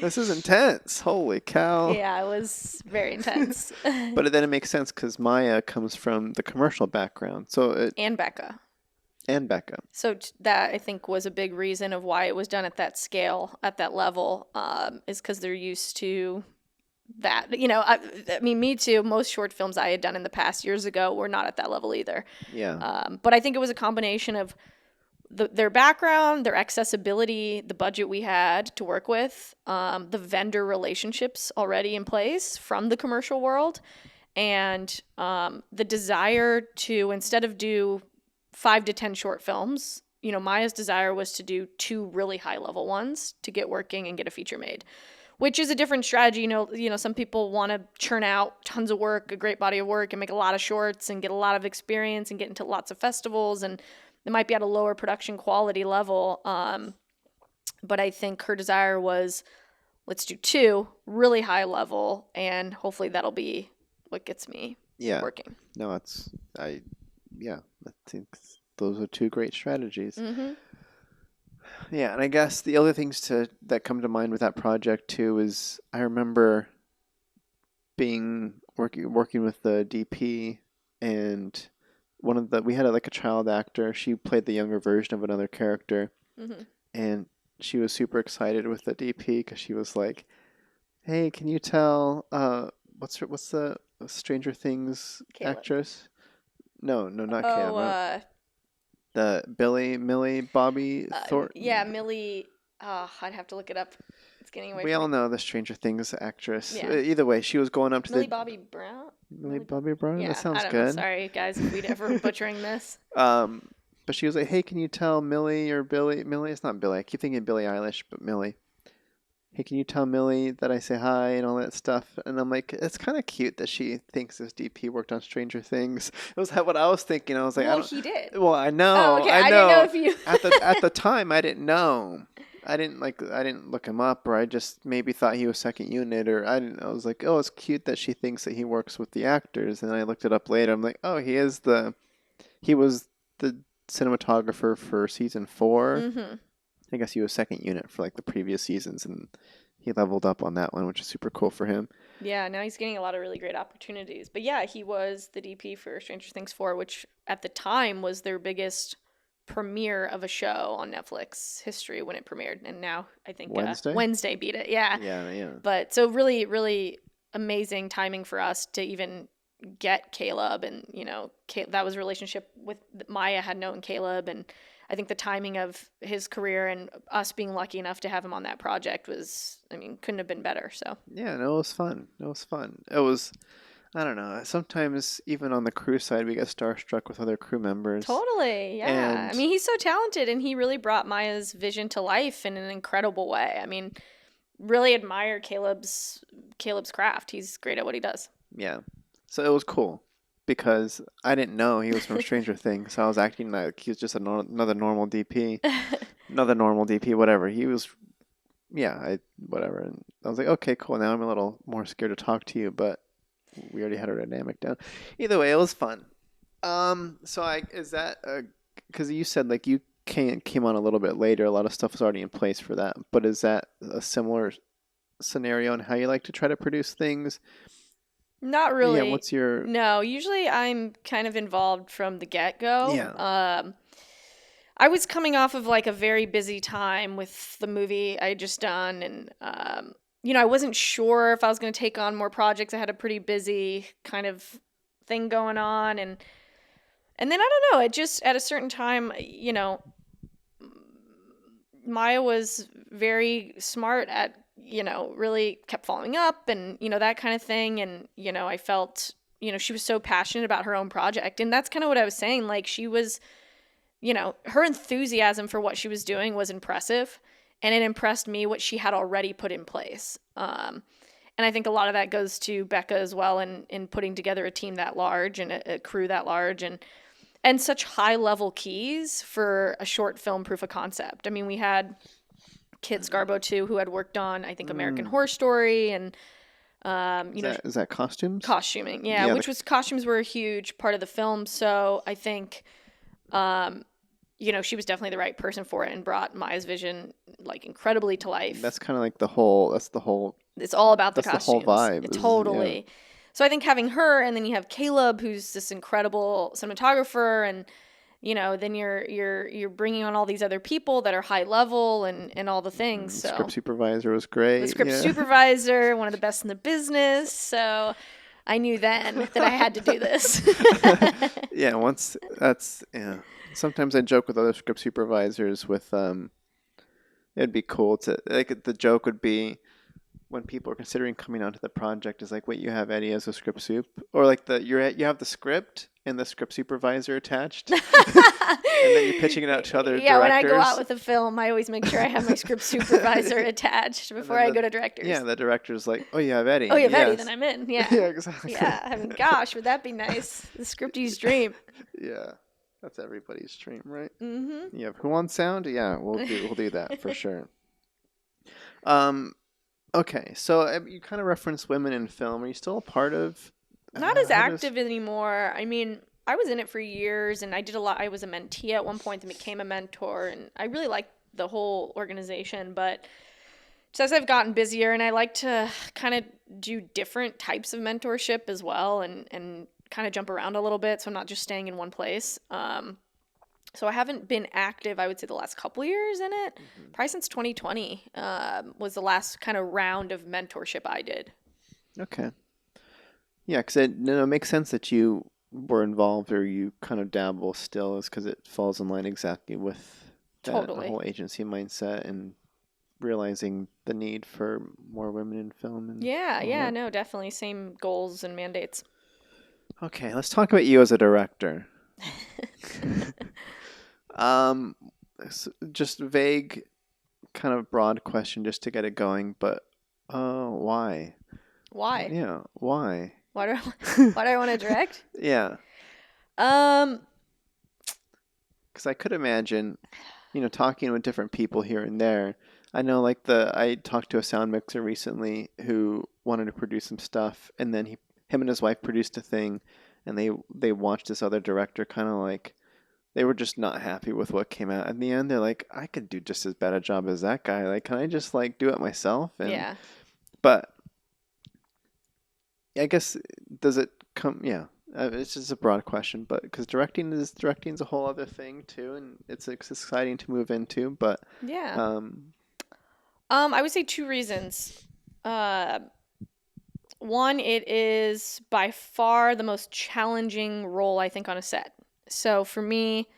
This is intense. Holy cow!" Yeah, it was very intense. But then it makes sense because Maya comes from the commercial background, And Becca. and Becca. So that I think was a big reason of why it was done at that scale, at that level, is because they're used to that. You know, I mean, me too. Most short films I had done in the past years ago were not at that level either. Yeah, But I think it was a combination of their background, their accessibility, the budget we had to work with, the vendor relationships already in place from the commercial world, and the desire to, instead of do 5 to 10 short films, you know, Maya's desire was to do 2 really high level ones to get working and get a feature made, which is a different strategy. Some people want to churn out tons of work, a great body of work, and make a lot of shorts and get a lot of experience and get into lots of festivals, and it might be at a lower production quality level. But I think her desire was, let's do 2 really high level, and hopefully that'll be what gets me yeah. working. No, yeah, I think those are two great strategies. Mm-hmm. Yeah, and I guess the other things that come to mind with that project too is I remember being working with the DP, and we had like a child actor. She played the younger version of another character, Mm-hmm. and she was super excited with the DP because she was like, "Hey, can you tell what's the Stranger Things Caleb. actress? No, not Oh, Caleb. The Millie Bobby Thornton. yeah, Millie. I'd have to look it up. It's getting away We from all me. know the Stranger Things actress. Yeah. Either way, she was going up to Millie the Bobby Brown. Millie Bobby Brown. Yeah, That sounds I don't know. good. Sorry, guys, if we'd ever butchering this. But she was like, "Hey, can you tell Millie or Billy? Millie, it's not Billy. I keep thinking Billie Eilish, but Millie. Hey, can you tell Millie that I say hi and all that stuff?" And I'm like, it's kind of cute that she thinks this DP worked on Stranger Things. It was what I was thinking. I was like, I Well, don't. he did. Well, I know, Oh, okay. I I didn't know know. if you. At the time, I didn't know. I didn't look him up, or I just maybe thought he was second unit, or I didn't. I was like, oh, it's cute that she thinks that he works with the actors. And I looked it up later. I'm like, oh, he was the cinematographer for season 4. Mm-hmm. I guess he was second unit for like the previous seasons, and he leveled up on that one, which is super cool for him. Yeah, now he's getting a lot of really great opportunities. But yeah, he was the DP for Stranger Things 4, which at the time was their biggest premiere of a show on Netflix history when it premiered. And now I think Wednesday beat it. Yeah. Yeah. But so really, really amazing timing for us to even get Caleb. And, that was a relationship with Maya had known Caleb. And I think the timing of his career and us being lucky enough to have him on that project was, couldn't have been better. So Yeah, no, it was fun. It was fun. It was. I don't know. Sometimes even on the crew side, we get starstruck with other crew members, Totally, yeah. I and mean, he's so talented and he really brought Maya's vision to life in an incredible way. I mean, really admire Caleb's craft. He's great at what he does. yeah, so it was cool because I didn't know he was from Stranger Things. So I was acting like he was just another normal DP, another normal DP, whatever. He was, yeah, I whatever. And I was like, okay, cool. Now I'm a little more scared to talk to you, but we already had our dynamic down. Either way, it was fun. So I is that because you said like you came on a little bit later. A lot of stuff was already in place for that. But is that a similar scenario on how you like to try to produce things? Not Yeah. really. What's your No, usually I'm kind of involved from the get-go. yeah? I was coming off of like a very busy time with the movie I had just done, and I wasn't sure if I was going to take on more projects. I had a pretty busy kind of thing going on, and then I don't know. It just at a certain time, Maya was very smart at, really kept following up and, that kind of thing. And, I felt, she was so passionate about her own project. And that's kind of what I was saying. Like she was, her enthusiasm for what she was doing was impressive. And it impressed me what she had already put in place. And I think a lot of that goes to Becca as well in putting together a team that large and a crew that large and such high level keys for a short film proof of concept. I mean, we had Kit Scarbo too, who had worked on, I think, American Mm, Horror Story and, is that costumes? costuming. Yeah, Yeah. which was costumes were a huge part of the film. So I think, um, she was definitely the right person for it and brought Maya's vision like incredibly to life. That's kind of like the whole. That's the whole. It's all about the That's the whole costumes. vibe. Yeah. Totally. So I think having her and then you have Caleb, who's this incredible cinematographer, and then you're bringing on all these other people that are high level and all the things. Script So supervisor was the great. script Yeah. supervisor, one of the best in the business. So I knew then that I had to do this. Yeah, once that's yeah. Sometimes I joke with other script supervisors with it'd be cool to like the joke would be when people are considering coming onto the project is like, wait, you have Eddie as a script soup, or like you have the script and the script supervisor attached, and then you're pitching it out to other Yeah, when I go out directors. with a film, I always make sure I have my script supervisor attached And before then I go to directors. yeah, the director's like, oh, you have Eddie. Oh, you have Eddie, Yes. then I'm in. Yeah. Yeah, exactly. Yeah. I mean, gosh, would that be nice? The scriptie's dream. Yeah, that's everybody's dream, right? Mm-hmm. Yeah, who wants sound? Yeah, we'll do that for sure. Um, okay, so you kind of referenced women in film. Are you still a part of? Not as How does? active anymore. I mean, I was in it for years and I did a lot. I was a mentee at one point and became a mentor, and I really liked the whole organization. But just as I've gotten busier, and I like to kind of do different types of mentorship as well and kind of jump around a little bit. So I'm not just staying in one place. So I haven't been active, I would say, the last couple years in it. Mhm. Probably since 2020 was the last kind of round of mentorship I did. Okay, yeah, because it no, it makes sense that you were involved or you kind of dabble still, is because it falls in line exactly with that the Totally. whole agency mindset and realizing the need for more women in film and Yeah, all yeah, that. no, definitely. Same goals and mandates. Okay, let's talk about you as a director. Um, just vague, kind of broad question just to get it going, but why? Why? Yeah, why? Why do why do I want to direct? Yeah, Um, because I could imagine, talking with different people here and there. I know, like I talked to a sound mixer recently who wanted to produce some stuff, and then him and his wife produced a thing, and they watched this other director kind of like they were just not happy with what came out. In the end, they're like, I could do just as bad a job as that guy. Like, can I just like do it myself? And yeah. but I guess does it come? Yeah, it's just a broad question, but because directing's a whole other thing too, and it's exciting to move into. But Yeah. um, I would say two reasons. Uh, One, it is by far the most challenging role I think on a set. So for me,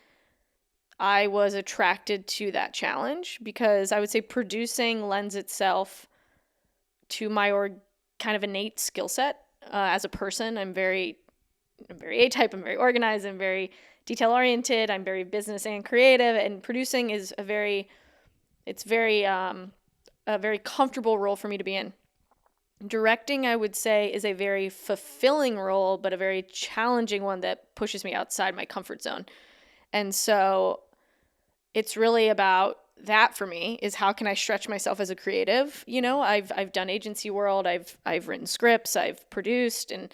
I was attracted to that challenge because I would say producing lends itself to my kind of innate skill set. as a person. I'm very A-type. I'm very organized. I'm very detail-oriented. I'm very business and creative. And producing is it's very, a very comfortable role for me to be in. Directing, I would say, is a very fulfilling role, but a very challenging one that pushes me outside my comfort zone. And so it's really about that for me, is how can I stretch myself as a creative? I've done agency world, I've written scripts, I've produced, and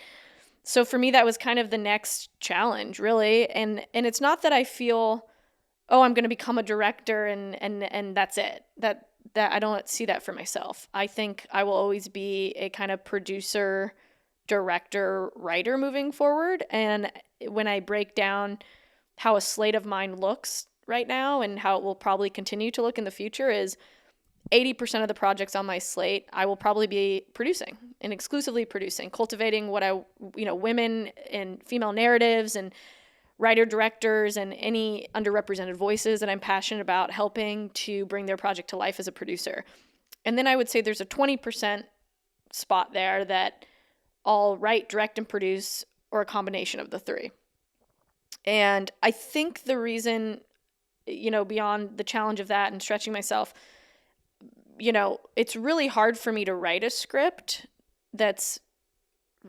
so for me that was kind of the next challenge, really. And it's not that I feel, oh, I'm going to become a director and that's it. That I don't see that for myself. I think I will always be a kind of producer, director, writer moving forward. And when I break down how a slate of mine looks right now and how it will probably continue to look in the future, is 80% of the projects on my slate I will probably be producing and exclusively producing, cultivating women and female narratives and writer directors and any underrepresented voices that I'm passionate about helping to bring their project to life as a producer. And then I would say there's a 20% spot there that I'll write, direct, and produce, or a combination of the three. And I think the reason, beyond the challenge of that and stretching myself, it's really hard for me to write a script that's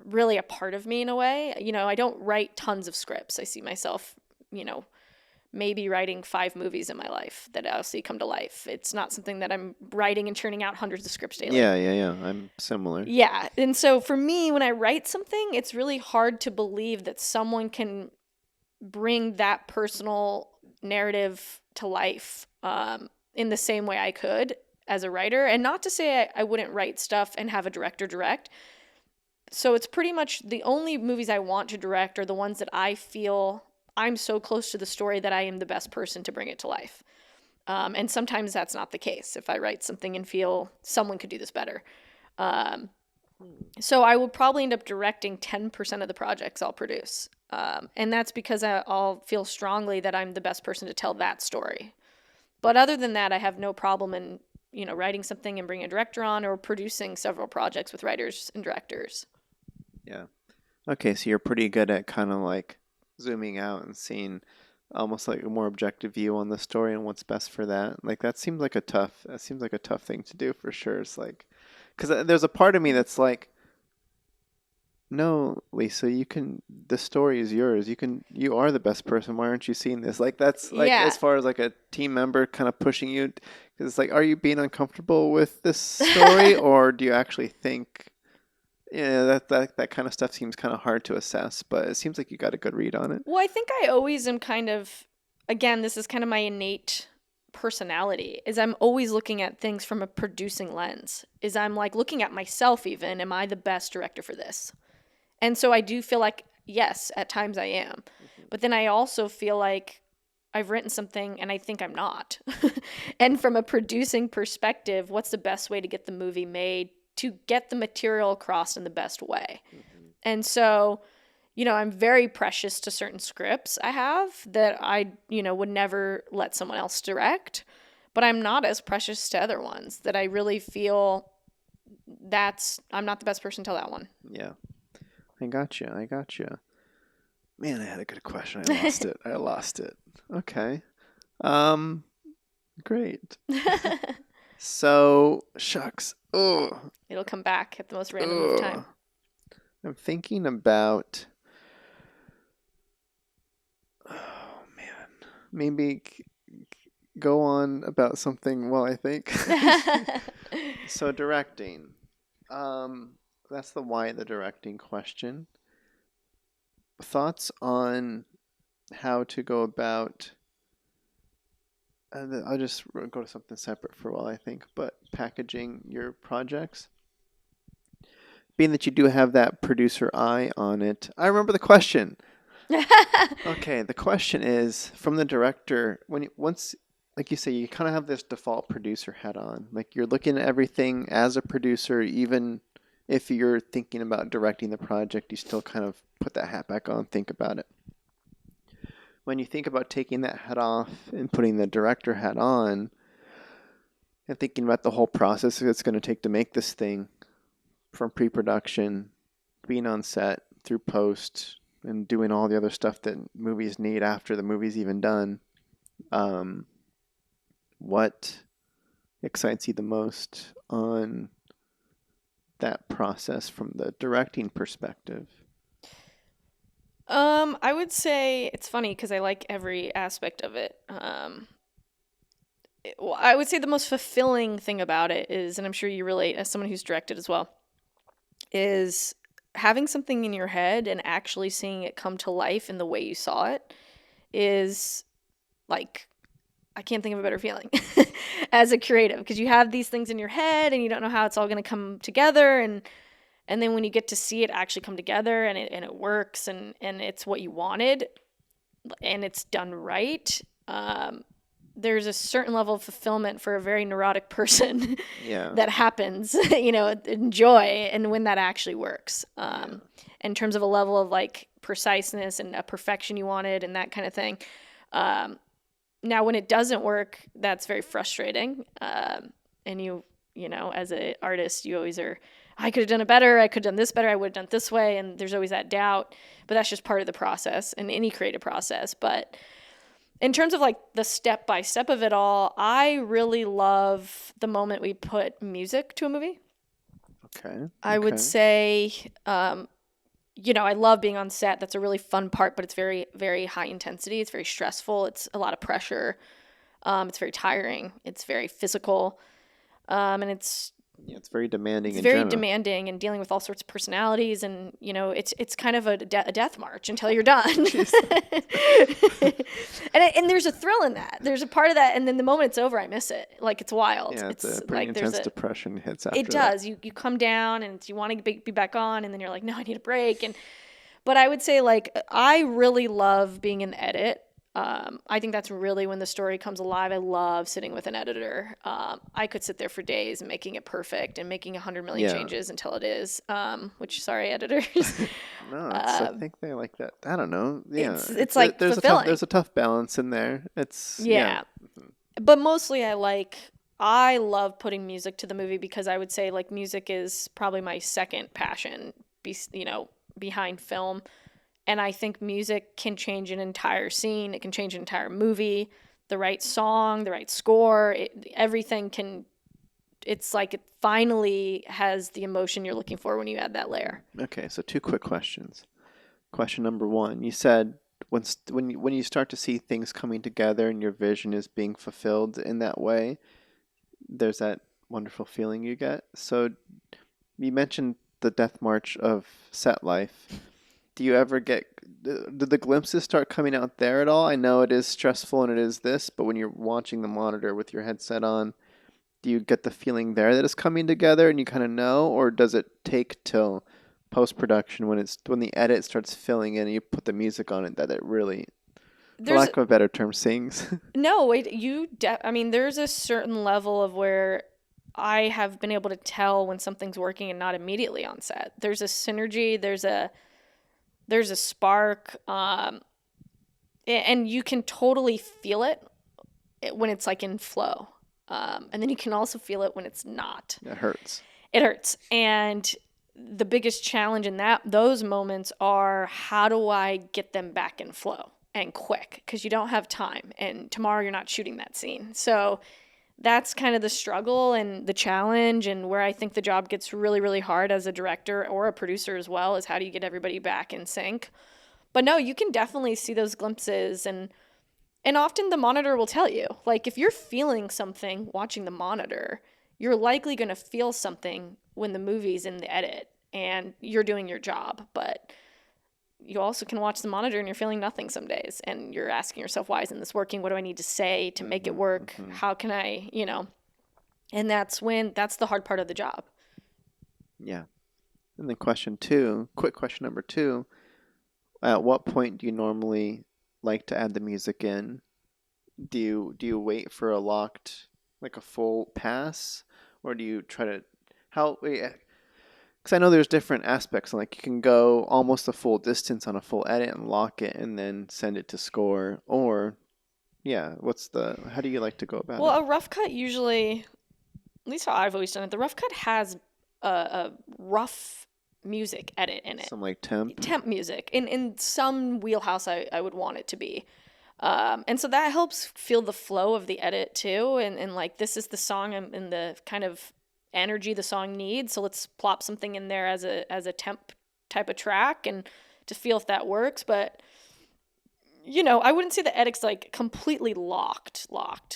really a part of me in a way. I don't write tons of scripts. I see myself, maybe writing 5 movies in my life that I'll see come to life. It's not something that I'm writing and churning out hundreds of scripts daily. Yeah. I'm similar. Yeah. And so for me, when I write something, it's really hard to believe that someone can bring that personal narrative to life in the same way I could as a writer. And not to say I wouldn't write stuff and have a director direct. So it's pretty much the only movies I want to direct are the ones that I feel I'm so close to the story that I am the best person to bring it to life. And sometimes that's not the case. If I write something and feel someone could do this better. So I will probably end up directing 10% of the projects I'll produce. And that's because I'll feel strongly that I'm the best person to tell that story. But other than that, I have no problem in, writing something and bringing a director on, or producing several projects with writers and directors. Yeah. Okay, so you're pretty good at kind of like zooming out and seeing almost like a more objective view on the story and what's best for that. Like that seems like a tough thing to do for sure. It's like, because there's a part of me that's like, no, Lisa, the story is yours. You are the best person. Why aren't you seeing this? Like that's like, Yeah. as far as like a team member kind of pushing you, because it's like, are you being uncomfortable with this story, or do you actually think, that kind of stuff seems kind of hard to assess, but it seems like you got a good read on it. Well, I think I always am kind of, again, this is kind of my innate personality, is I'm always looking at things from a producing lens. Is I'm like looking at myself even, am I the best director for this? And so I do feel like, yes, at times I am. But then I also feel like I've written something and I think I'm not. And from a producing perspective, what's the best way to get the movie made, to get the material across in the best way? And so, I'm very precious to certain scripts I have that I, would never let someone else direct. But I'm not as precious to other ones that I really feel I'm not the best person to tell that one. Yeah. I gotcha. Man, I had a good question. I lost it. Okay. Great. So, shucks. Oh. It'll come back at the most random of time. I'm thinking about, oh man, maybe go on about something while I think. So directing. That's the why the directing question. Thoughts on how to go about, I'll just go to something separate for a while, I think, but packaging your projects. Being that you do have that producer eye on it, I remember the question. Okay, the question is from the director. Once, like you say, you kind of have this default producer hat on. Like you're looking at everything as a producer, even if you're thinking about directing the project, you still kind of put that hat back on, think about it. When you think about taking that hat off and putting the director hat on, and thinking about the whole process it's going to take to make this thing, from pre-production, being on set through post and doing all the other stuff that movies need after the movie's even done, um, what excites you the most on that process from the directing perspective? I would say it's funny because I like every aspect of it. Well, I would say the most fulfilling thing about it is, and I'm sure you relate as someone who's directed as well, is having something in your head and actually seeing it come to life in the way you saw it is like I can't think of a better feeling as a creative because you have these things in your head and you don't know how it's all going to come together and then when you get to see it actually come together and it works and it's what you wanted and it's done right, there's a certain level of fulfillment for a very neurotic person Yeah. that happens, in joy, and when that actually works. Yeah. In terms of a level of like preciseness and a perfection you wanted and that kind of thing. Now, when it doesn't work, that's very frustrating. And as an artist, you always are, I could have done it better. I could have done this better. I would have done it this way. And there's always that doubt. But that's just part of the process in any creative process. But in terms of like the step by step of it all, I really love the moment we put music to a movie. Okay. I would Okay. say, I love being on set. That's a really fun part, but it's very, very high intensity. It's very stressful. It's a lot of pressure. It's very tiring. It's very physical. And Yeah, it's very demanding it's in very general. demanding and dealing with all sorts of personalities. And, it's kind of a death march until you're done. Jeez. And there's a thrill in that. There's a part of that. And then the moment it's over, I miss it. Like, it's wild. Yeah, it's a It's pretty like there's intense depression hits after it that. does. You come down and you want to be back on. And then you're like, no, I need a break. But I would say, like, I really love being in the edit. I think that's really when the story comes alive. I love sitting with an editor. I could sit there for days and making it perfect and making 100 million Yeah. changes until it is. Which, sorry, editors. No, I um, think they like that. I don't know. Yeah, it's like fulfilling. there's a tough balance in there. It's yeah. Yeah. But mostly I love putting music to the movie because I would say like music is probably my second passion, behind film. And I think music can change an entire scene. It can change an entire movie. The right song, the right score, everything can. It's like it finally has the emotion you're looking for when you add that layer. Okay, so two quick questions. Question number one: you said when you start to see things coming together and your vision is being fulfilled in that way, there's that wonderful feeling you get. So you mentioned the death march of set life. Do you ever get did the glimpses start coming out there at all? I know it is stressful and it is this, but when you're watching the monitor with your headset on, do you get the feeling there that it's coming together and you kind of know, or does it take till post production when the edit starts filling in and you put the music on it that it really, for There's lack of a better term, sings? no wait. I mean, there's a certain level of where I have been able to tell when something's working and not immediately on set. There's a synergy. There's a spark, and you can totally feel it when it's like in flow, and then you can also feel it when it's not. It hurts. It hurts, and the biggest challenge in those moments are how do I get them back in flow and quick because you don't have time, and tomorrow you're not shooting that scene, so that's kind of the struggle and the challenge and where I think the job gets really, really hard as a director or a producer as well is how do you get everybody back in sync. But no, you can definitely see those glimpses and often the monitor will tell you. Like if you're feeling something watching the monitor, you're likely going to feel something when the movie's in the edit and you're doing your job. But you also can watch the monitor and you're feeling nothing some days and you're asking yourself, why isn't this working? What do I need to say to make it work? Mm-hmm. How can I, and that's the hard part of the job. Yeah. And then quick question number two, at what point do you normally like to add the music in? Do you wait for like a full pass, or do you try to how? Because I know there's different aspects. Like you can go almost a full distance on a full edit and lock it, and then send it to score. Or yeah, how do you like to go about Well, it? a rough cut usually, at least how I've always done it, the rough cut has a rough music edit in it. Some like temp. Temp music. In some wheelhouse I would want it to be. And so that helps feel the flow of the edit too. And like, this is the song and the kind of energy the song needs. So let's plop something in there as a temp type of track and to feel if that works. But I wouldn't say the edit's like completely locked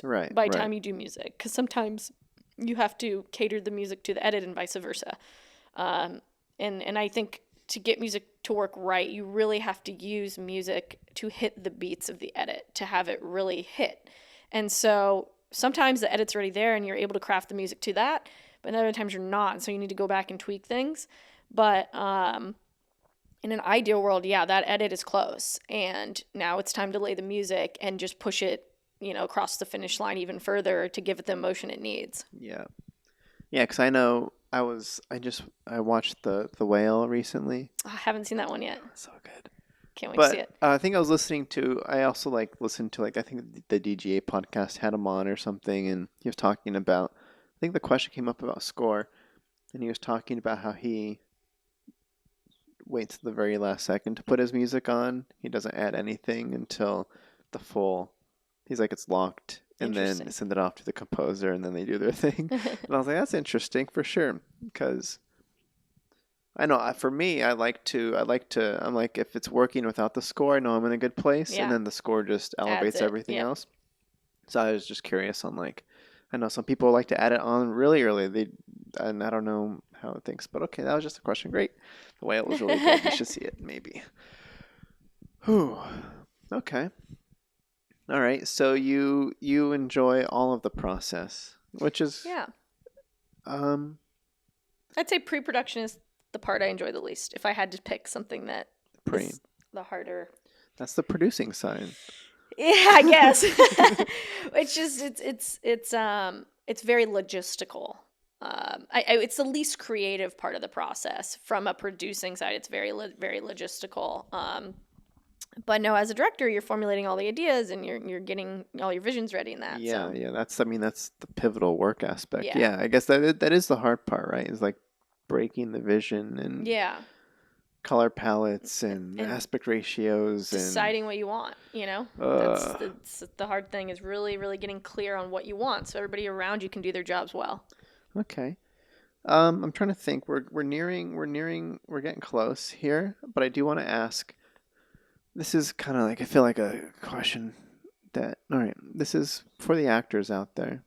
Right. by the Right. time you do music, because sometimes you have to cater the music to the edit and vice versa. And I think to get music to work right, you really have to use music to hit the beats of the edit to have it really hit. And so sometimes the edit's already there and you're able to craft the music to that, but other times you're not. So you need to go back and tweak things. But in an ideal world, yeah, that edit is close. And now it's time to lay the music and just push it, across the finish line even further to give it the emotion it needs. Yeah. Yeah, because I know I watched the Whale recently. I haven't seen that one yet. So good. Can't wait to see But it. I think I was listening to. I also listened to I think the DGA podcast had him on or something, and he was talking about. I think the question came up about score, and he was talking about how he waits to the very last second to put his music on. He doesn't add anything until the full. He's like, it's locked, and then send it off to the composer, and then they do their thing. And I was like, that's interesting for sure, because I know for me, I'm like, if it's working without the score, I know I'm in a good place, Yeah. and then the score just elevates everything else. So I was just curious on I know some people like to add it on really early. And I don't know how it thinks, but okay, that was just a question. Great. The Whale was really good. You should see it, maybe. Whew. Okay. All right. So you enjoy all of the process, which is Yeah. um I'd say pre-production is the part I enjoy the least. If I had to pick something that is the harder. That's the producing side. Yeah, I guess. It's just it's very logistical. It's the least creative part of the process from a producing side. It's very very logistical. But no, as a director, you're formulating all the ideas and you're getting all your visions ready in that. Yeah, so. yeah. That's the pivotal work aspect. Yeah. Yeah, I guess that is the hard part, right? Is like breaking the vision and Yeah. color palettes and aspect ratios deciding what you want. That's the hard thing, is really really getting clear on what you want so everybody around you can do their jobs well. Okay. I'm trying to think. We're getting close here, but I do want to ask. This is kind of I feel like a question that, all right, this is for the actors out there.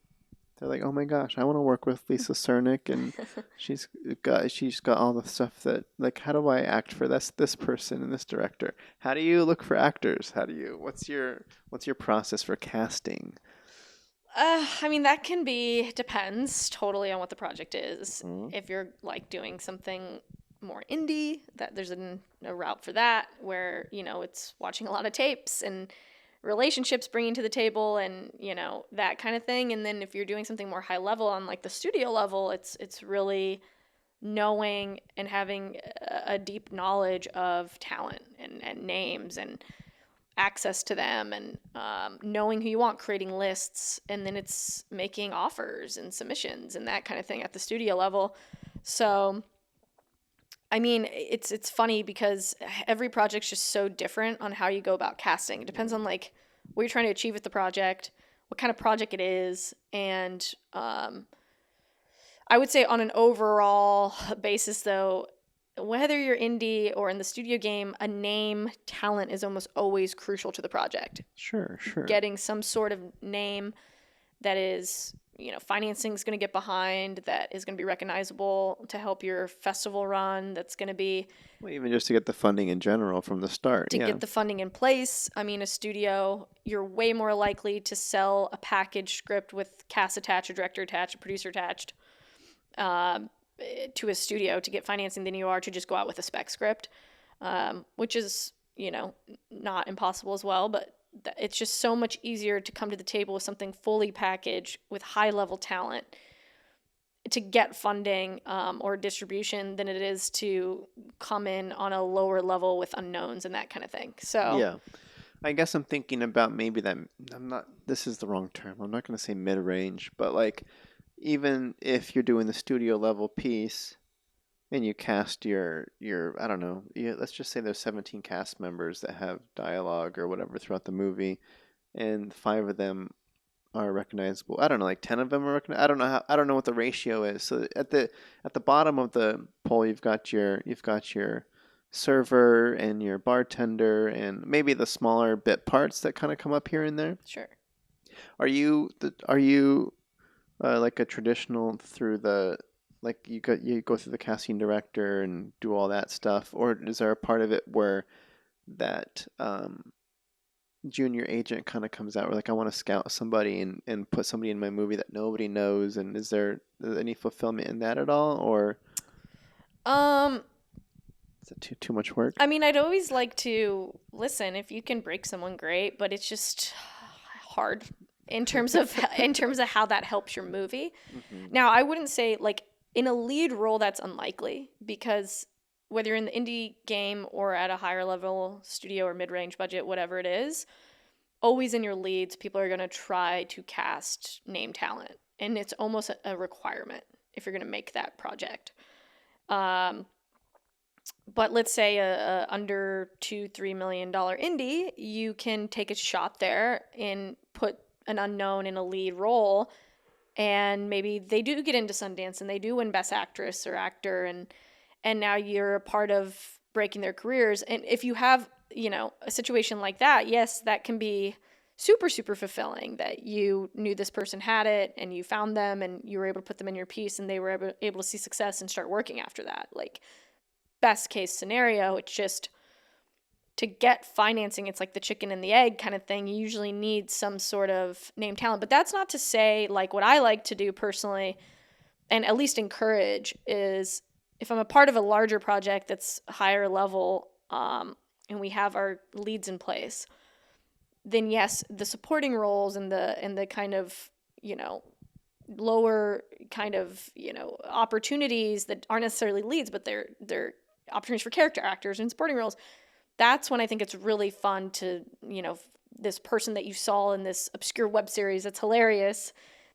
They're like, oh my gosh, I want to work with Lisa Cernick, and she's got all the stuff that, how do I act for this person and this director? How do you look for actors? What's your process for casting? I mean, that depends totally on what the project is. Mm-hmm. If you're doing something more indie, that there's a route for that where it's watching a lot of tapes and relationships bringing to the table and that kind of thing. And then if you're doing something more high level on the studio level, it's really knowing and having a deep knowledge of talent and names and access to them, and knowing who you want, creating lists, and then it's making offers and submissions and that kind of thing at the studio level. So I mean, it's funny because every project's just so different on how you go about casting. It depends on what you're trying to achieve with the project, what kind of project it is, and I would say on an overall basis, though, whether you're indie or in the studio game, a name, talent is almost always crucial to the project. Sure. Getting some sort of name that is, financing is going to get behind, that is going to be recognizable to help your festival run, that's going to be... Well, even just to get the funding in general from the start. To get the funding in place. I mean, a studio, you're way more likely to sell a package script with cast attached, a director attached, a producer attached, to a studio to get financing than you are to just go out with a spec script, which is, not impossible as well, but it's just so much easier to come to the table with something fully packaged with high level talent to get funding or distribution than it is to come in on a lower level with unknowns and that kind of thing. So yeah, I guess I'm thinking about maybe that. This is the wrong term. I'm not going to say mid-range, but even if you're doing the studio level piece, and you cast your I don't know, let's just say there's 17 cast members that have dialogue or whatever throughout the movie, and 5 of them are recognizable. I don't know, like 10 of them are recognizable. I don't know what the ratio is. So at the bottom of the poll, you've got your server and your bartender and maybe the smaller bit parts that kind of come up here and there. Sure. Are you like a traditional through the like you go through the casting director and do all that stuff, or is there a part of it where that junior agent kind of comes out where like I want to scout somebody and put somebody in my movie that nobody knows, and is there any fulfillment in that at all, or Um, is it too much work? I mean, I'd always like to listen if you can break someone, great, but it's just hard in terms of how that helps your movie. Hmm. Now, I wouldn't say like in a lead role that's unlikely because whether you're in the indie game or at a higher level studio or mid-range budget, whatever it is, always in your leads, people are going to try to cast name talent, and it's almost a requirement if you're going to make that project. Um, but let's say a under $2-3 million indie, you can take a shot there and put an unknown in a lead role, and maybe they do get into Sundance and they do win Best Actress or Actor, and now you're a part of breaking their careers. And if you have, a situation like that, yes, that can be super, super fulfilling that you knew this person had it and you found them and you were able to put them in your piece and they were able to see success and start working after that. Like, best case scenario, it's just to get financing, it's like the chicken and the egg kind of thing. You usually need some sort of name talent. But that's not to say, like, what I like to do personally and at least encourage is if I'm a part of a larger project that's higher level, and we have our leads in place, then yes, the supporting roles and the kind of, lower kind of, opportunities that aren't necessarily leads, but they're opportunities for character actors and supporting roles. That's when I think it's really fun to, this person that you saw in this obscure web series that's hilarious,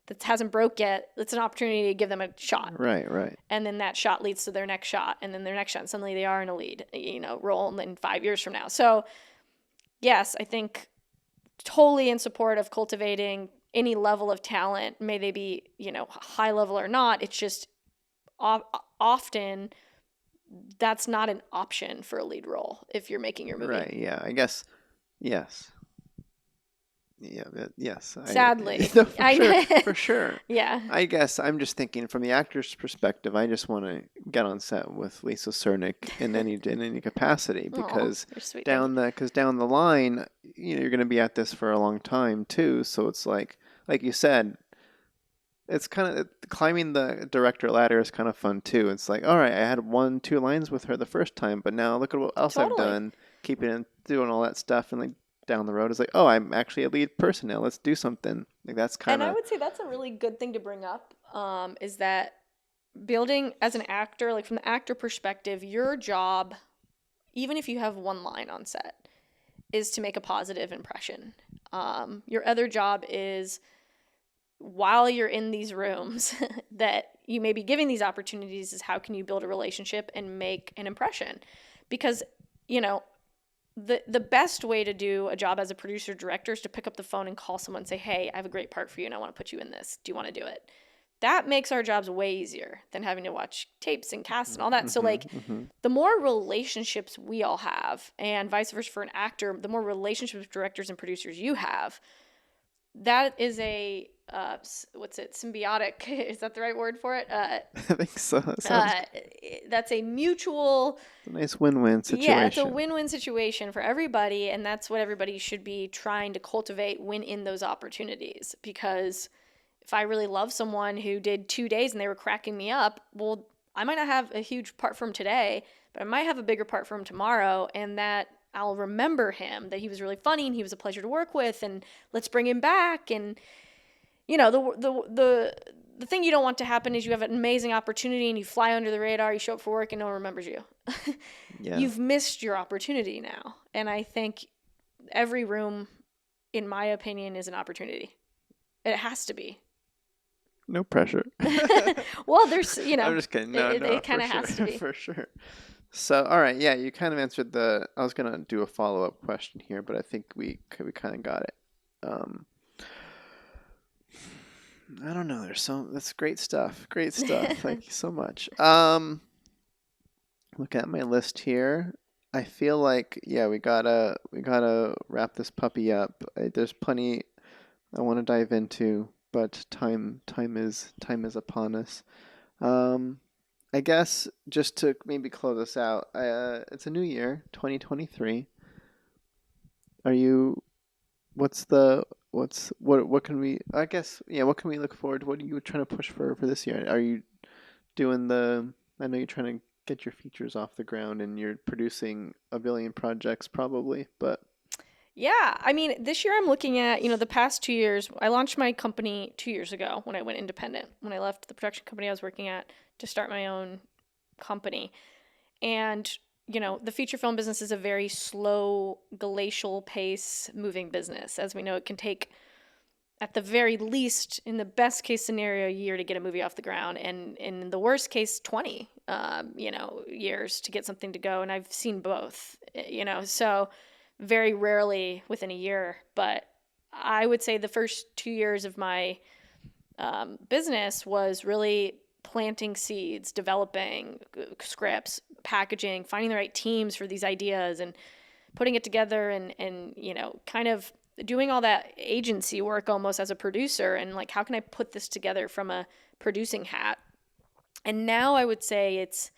that hasn't broke yet, it's an opportunity to give them a shot. Right, right. And then that shot leads to their next shot, and then their next shot, and suddenly they are in a lead, role in 5 years from now. So, yes, I think totally in support of cultivating any level of talent, may they be, high level or not. It's just often that's not an option for a lead role if you're making your movie. Right, yeah, I guess, yes. Yeah, yes. Sadly. No, for sure, for sure. Yeah. I guess I'm just thinking from the actor's perspective. I just want to get on set with Lisa Cernick in any capacity because you're sweet. down the line, you're going to be at this for a long time too. So it's like you said, it's kind of climbing the director ladder is kind of fun too. It's like, all right, I had 1-2 lines with her the first time, but now look at what else I've done, keeping and doing all that stuff, and like down the road is like, oh, I'm actually a lead person now. Let's do something. Like that's kind of. And of. I would say that's a really good thing to bring up. Is that building as an actor, like from the actor perspective, your job, even if you have one line on set, is to make a positive impression. Your other job is, while you're in these rooms that you may be giving these opportunities, is how can you build a relationship and make an impression? Because, the best way to do a job as a producer director is to pick up the phone and call someone and say, hey, I have a great part for you and I want to put you in this. Do you want to do it? That makes our jobs way easier than having to watch tapes and casts and all that. So the more relationships we all have, and vice versa for an actor, the more relationships with directors and producers you have, that is a symbiotic, is that the right word for it? I think so. That's a mutual, a nice win-win situation. Yeah, it's a win-win situation for everybody, and that's what everybody should be trying to cultivate when in those opportunities. Because if I really love someone who did 2 days and they were cracking me up, well, I might not have a huge part for him today, but I might have a bigger part for him tomorrow, and that I'll remember him, that he was really funny and he was a pleasure to work with, and let's bring him back. And the thing you don't want to happen is you have an amazing opportunity and you fly under the radar, you show up for work and no one remembers you. Yeah. You've missed your opportunity now. And I think every room, in my opinion, is an opportunity. It has to be. No pressure. Well, there's, I'm just kidding. No, no, it kind for of sure, has to be. for sure. So, all right, yeah, you kind of answered the. I was gonna do a follow-up question here, but I think we kind of got it. Um, I don't know. There's so that's great stuff. Great stuff. Thank you so much. Look at my list here. I feel like yeah, we gotta wrap this puppy up. There's plenty I want to dive into, but time is upon us. Um, I guess just to maybe close us out, it's a new year, 2023. Are you? What's the? What's what can we? I guess yeah. What can we look forward to? What are you trying to push for this year? Are you doing the? I know you're trying to get your features off the ground, and you're producing a billion projects probably, but Yeah, I mean, this year I'm looking at, the past 2 years. I launched my company 2 years ago when I went independent, when I left the production company I was working at to start my own company. And, the feature film business is a very slow, glacial pace moving business. As we know, it can take, at the very least, in the best case scenario, a year to get a movie off the ground, and in the worst case, 20, years to get something to go. And I've seen both, so very rarely within a year. But I would say the first 2 years of my business was really planting seeds, developing scripts, packaging, finding the right teams for these ideas, and putting it together, and kind of doing all that agency work almost as a producer, and like, how can I put this together from a producing hat? And now I would say it's,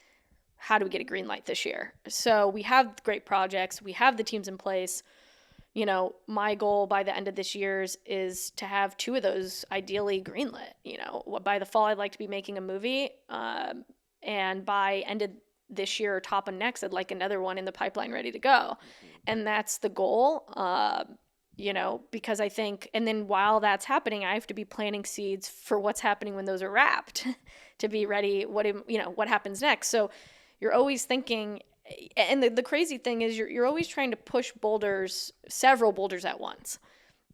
how do we get a green light this year? So we have great projects, we have the teams in place. My goal by the end of this year is to have two of those ideally greenlit. By the fall, I'd like to be making a movie. And by end of this year or top of next, I'd like another one in the pipeline ready to go. And that's the goal. Because I think, and then while that's happening, I have to be planting seeds for what's happening when those are wrapped to be ready. What happens next? So you're always thinking, and the crazy thing is you're always trying to push several boulders at once.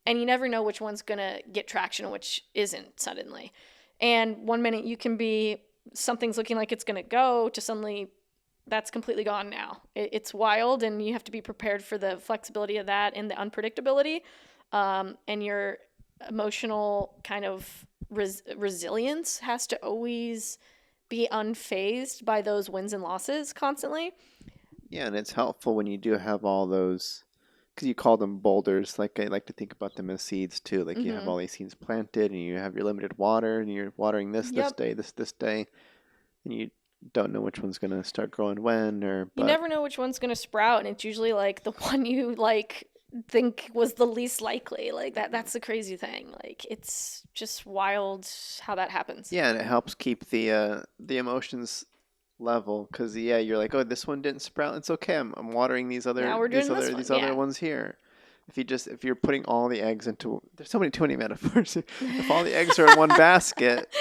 And you never know which one's going to get traction and which isn't suddenly. And 1 minute you can be, something's looking like it's going to go, to suddenly that's completely gone now. It's wild, and you have to be prepared for the flexibility of that and the unpredictability, and your emotional kind of resilience has to always be unfazed by those wins and losses constantly. yeah, and it's helpful when you do have all those, because you call them boulders. Like I like to think about them as seeds too. Like you have Mm-hmm. all these seeds planted, and you have your limited water, and you're watering this Yep. day, this day, and you don't know which one's gonna start growing when, or You but never know which one's going to sprout, and it's usually like the one you like think was the least likely. Like that's the crazy thing. Like, it's just wild how that happens. yeah, and it helps keep the emotions level, because yeah, you're like, oh, this one didn't sprout. It's okay. I'm watering these Now other we're these doing this other one. these other Yeah. ones here. If you're putting all the eggs into, there's so many too many metaphors. If all the eggs are in one basket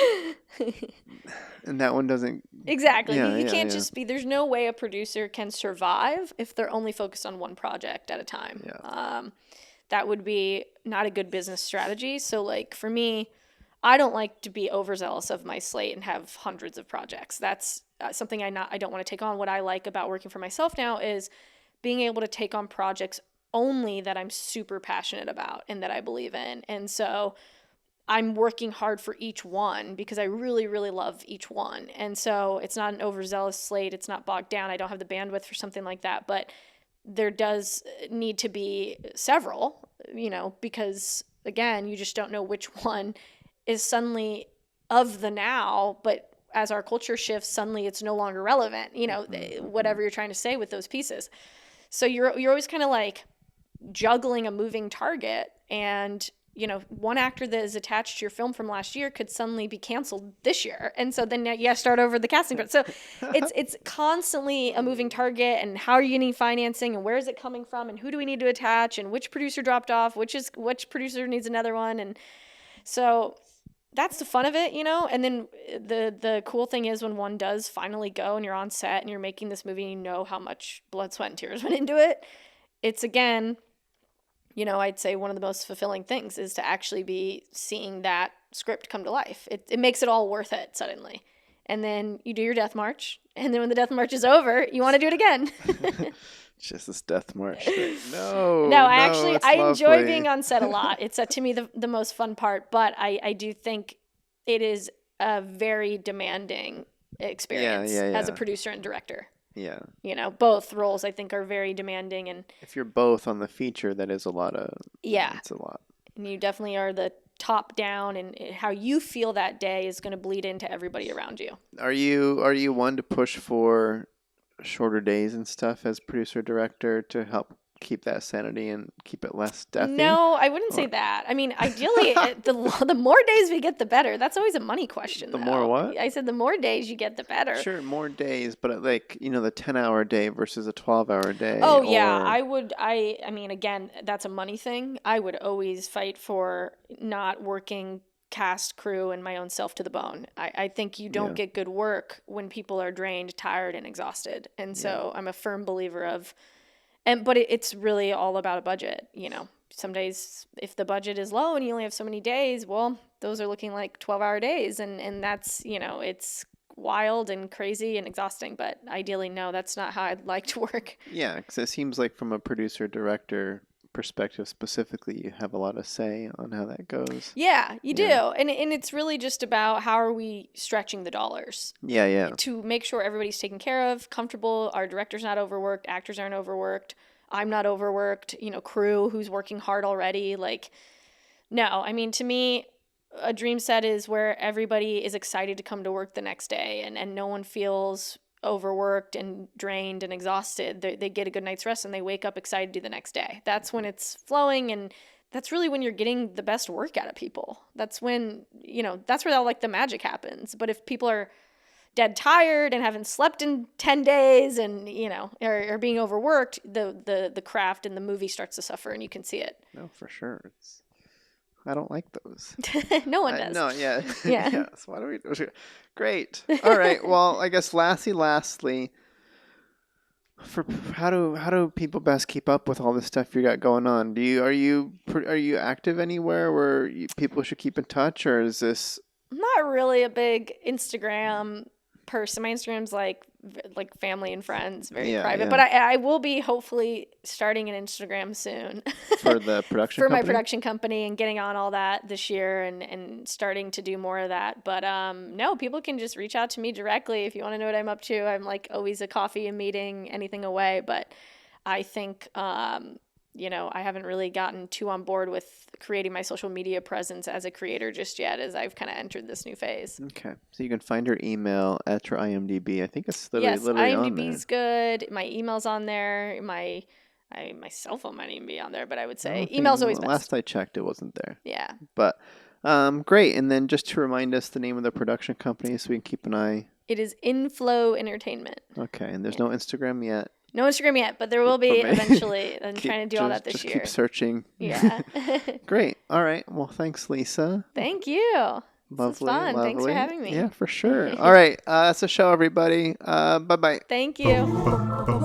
and that one doesn't, Exactly. yeah, You yeah, can't yeah, just be, there's no way a producer can survive if they're only focused on one project at a time. yeah. That would be not a good business strategy. So, like, for me, I don't like to be overzealous of my slate and have hundreds of projects. That's something I don't want to take on. What I like about working for myself now is being able to take on projects only that I'm super passionate about and that I believe in. And so I'm working hard for each one because I really, really love each one. And so it's not an overzealous slate. It's not bogged down. I don't have the bandwidth for something like that. But there does need to be several, because again, you just don't know which one is suddenly of the now, but as our culture shifts, suddenly it's no longer relevant, Hmm. whatever you're trying to say with those pieces. So you're always kind of like juggling a moving target, and one actor that is attached to your film from last year could suddenly be canceled this year, and so then you have to start over the casting process. So it's constantly a moving target, and how are you getting financing, and where is it coming from, and who do we need to attach, and which producer dropped off, which producer needs another one. And so that's the fun of it, and then the cool thing is when one does finally go and you're on set and you're making this movie and you know how much blood, sweat, and tears went into it. It's, again, I'd say one of the most fulfilling things is to actually be seeing that script come to life. It makes it all worth it suddenly. And then you do your death march, and then when the death march is over, you want to do it again. It's just this death march thing. No, No, it's I enjoy lovely. being on set a lot. It's to me the most fun part, but I do think it is a very demanding experience as a producer and director. Yeah. You know, both roles I think are very demanding, and If you're both on the feature, that is a lot of. It's a lot. And you definitely are the top down, and how you feel that day is going to bleed into everybody around you. Are you one to push for shorter days and stuff as producer director to help keep that sanity and keep it less deathy? No, I wouldn't say that. I mean, ideally, the more days we get, the better. That's always a money question. The more what? I said the more days you get, the better. Sure, more days, but like, the 10-hour day versus a 12-hour day. Oh, yeah. I mean, again, that's a money thing. I would always fight for not working cast, crew, and my own self to the bone. I think you don't get good work when people are drained, tired, and exhausted. And so I'm a firm believer of... But it's really all about a budget, Some days, if the budget is low and you only have so many days, well, those are looking like 12-hour days. And that's, it's wild and crazy and exhausting. But ideally, no, that's not how I'd like to work. Yeah, because it seems like from a producer-director perspective specifically, you have a lot of say on how that goes. Yeah, you do. And it's really just about how are we stretching the dollars. Yeah. To make sure everybody's taken care of, comfortable, our director's not overworked, actors aren't overworked, I'm not overworked, crew who's working hard already. No, I mean, to me, a dream set is where everybody is excited to come to work the next day and no one feels overworked and drained and exhausted. They get a good night's rest and they wake up excited to do the next day. That's when it's flowing, and that's really when you're getting the best work out of people. That's when, that's where all the magic happens. But if people are dead tired and haven't slept in 10 days and, are being overworked, the craft and the movie starts to suffer, and you can see it. No, for sure. I don't like those. No one does. No, yeah. Yeah. Yeah. So why do we... Great. All right. Well, I guess lastly, for how do people best keep up with all this stuff you got going on? Are you active anywhere where people should keep in touch, or is this... I'm not really a big Instagram person. My Instagram's like family and friends, very private. Yeah. But I will be hopefully starting an Instagram soon. For the production for company? My production company, and getting on all that this year and starting to do more of that. But no, people can just reach out to me directly if you want to know what I'm up to. I'm always a coffee, a meeting, anything away. But I think I haven't really gotten too on board with creating my social media presence as a creator just yet, as I've kind of entered this new phase. Okay. So you can find her email at your IMDb. I think it's literally on there. IMDb's good. My email's on there. My cell phone might even be on there, but I would say email's always best. Last I checked, it wasn't there. Yeah. But great. And then just to remind us the name of the production company so we can keep an eye. It is Inflow Entertainment. Okay. And there's no Instagram yet. No Instagram yet, but there will be eventually. I'm trying to do all that this year. Keep searching. Yeah. Great. All right. Well, thanks, Lisa. Thank you. Lovely. This was fun. Thanks for having me. Yeah, for sure. All right. That's the show, everybody. Bye-bye. Thank you.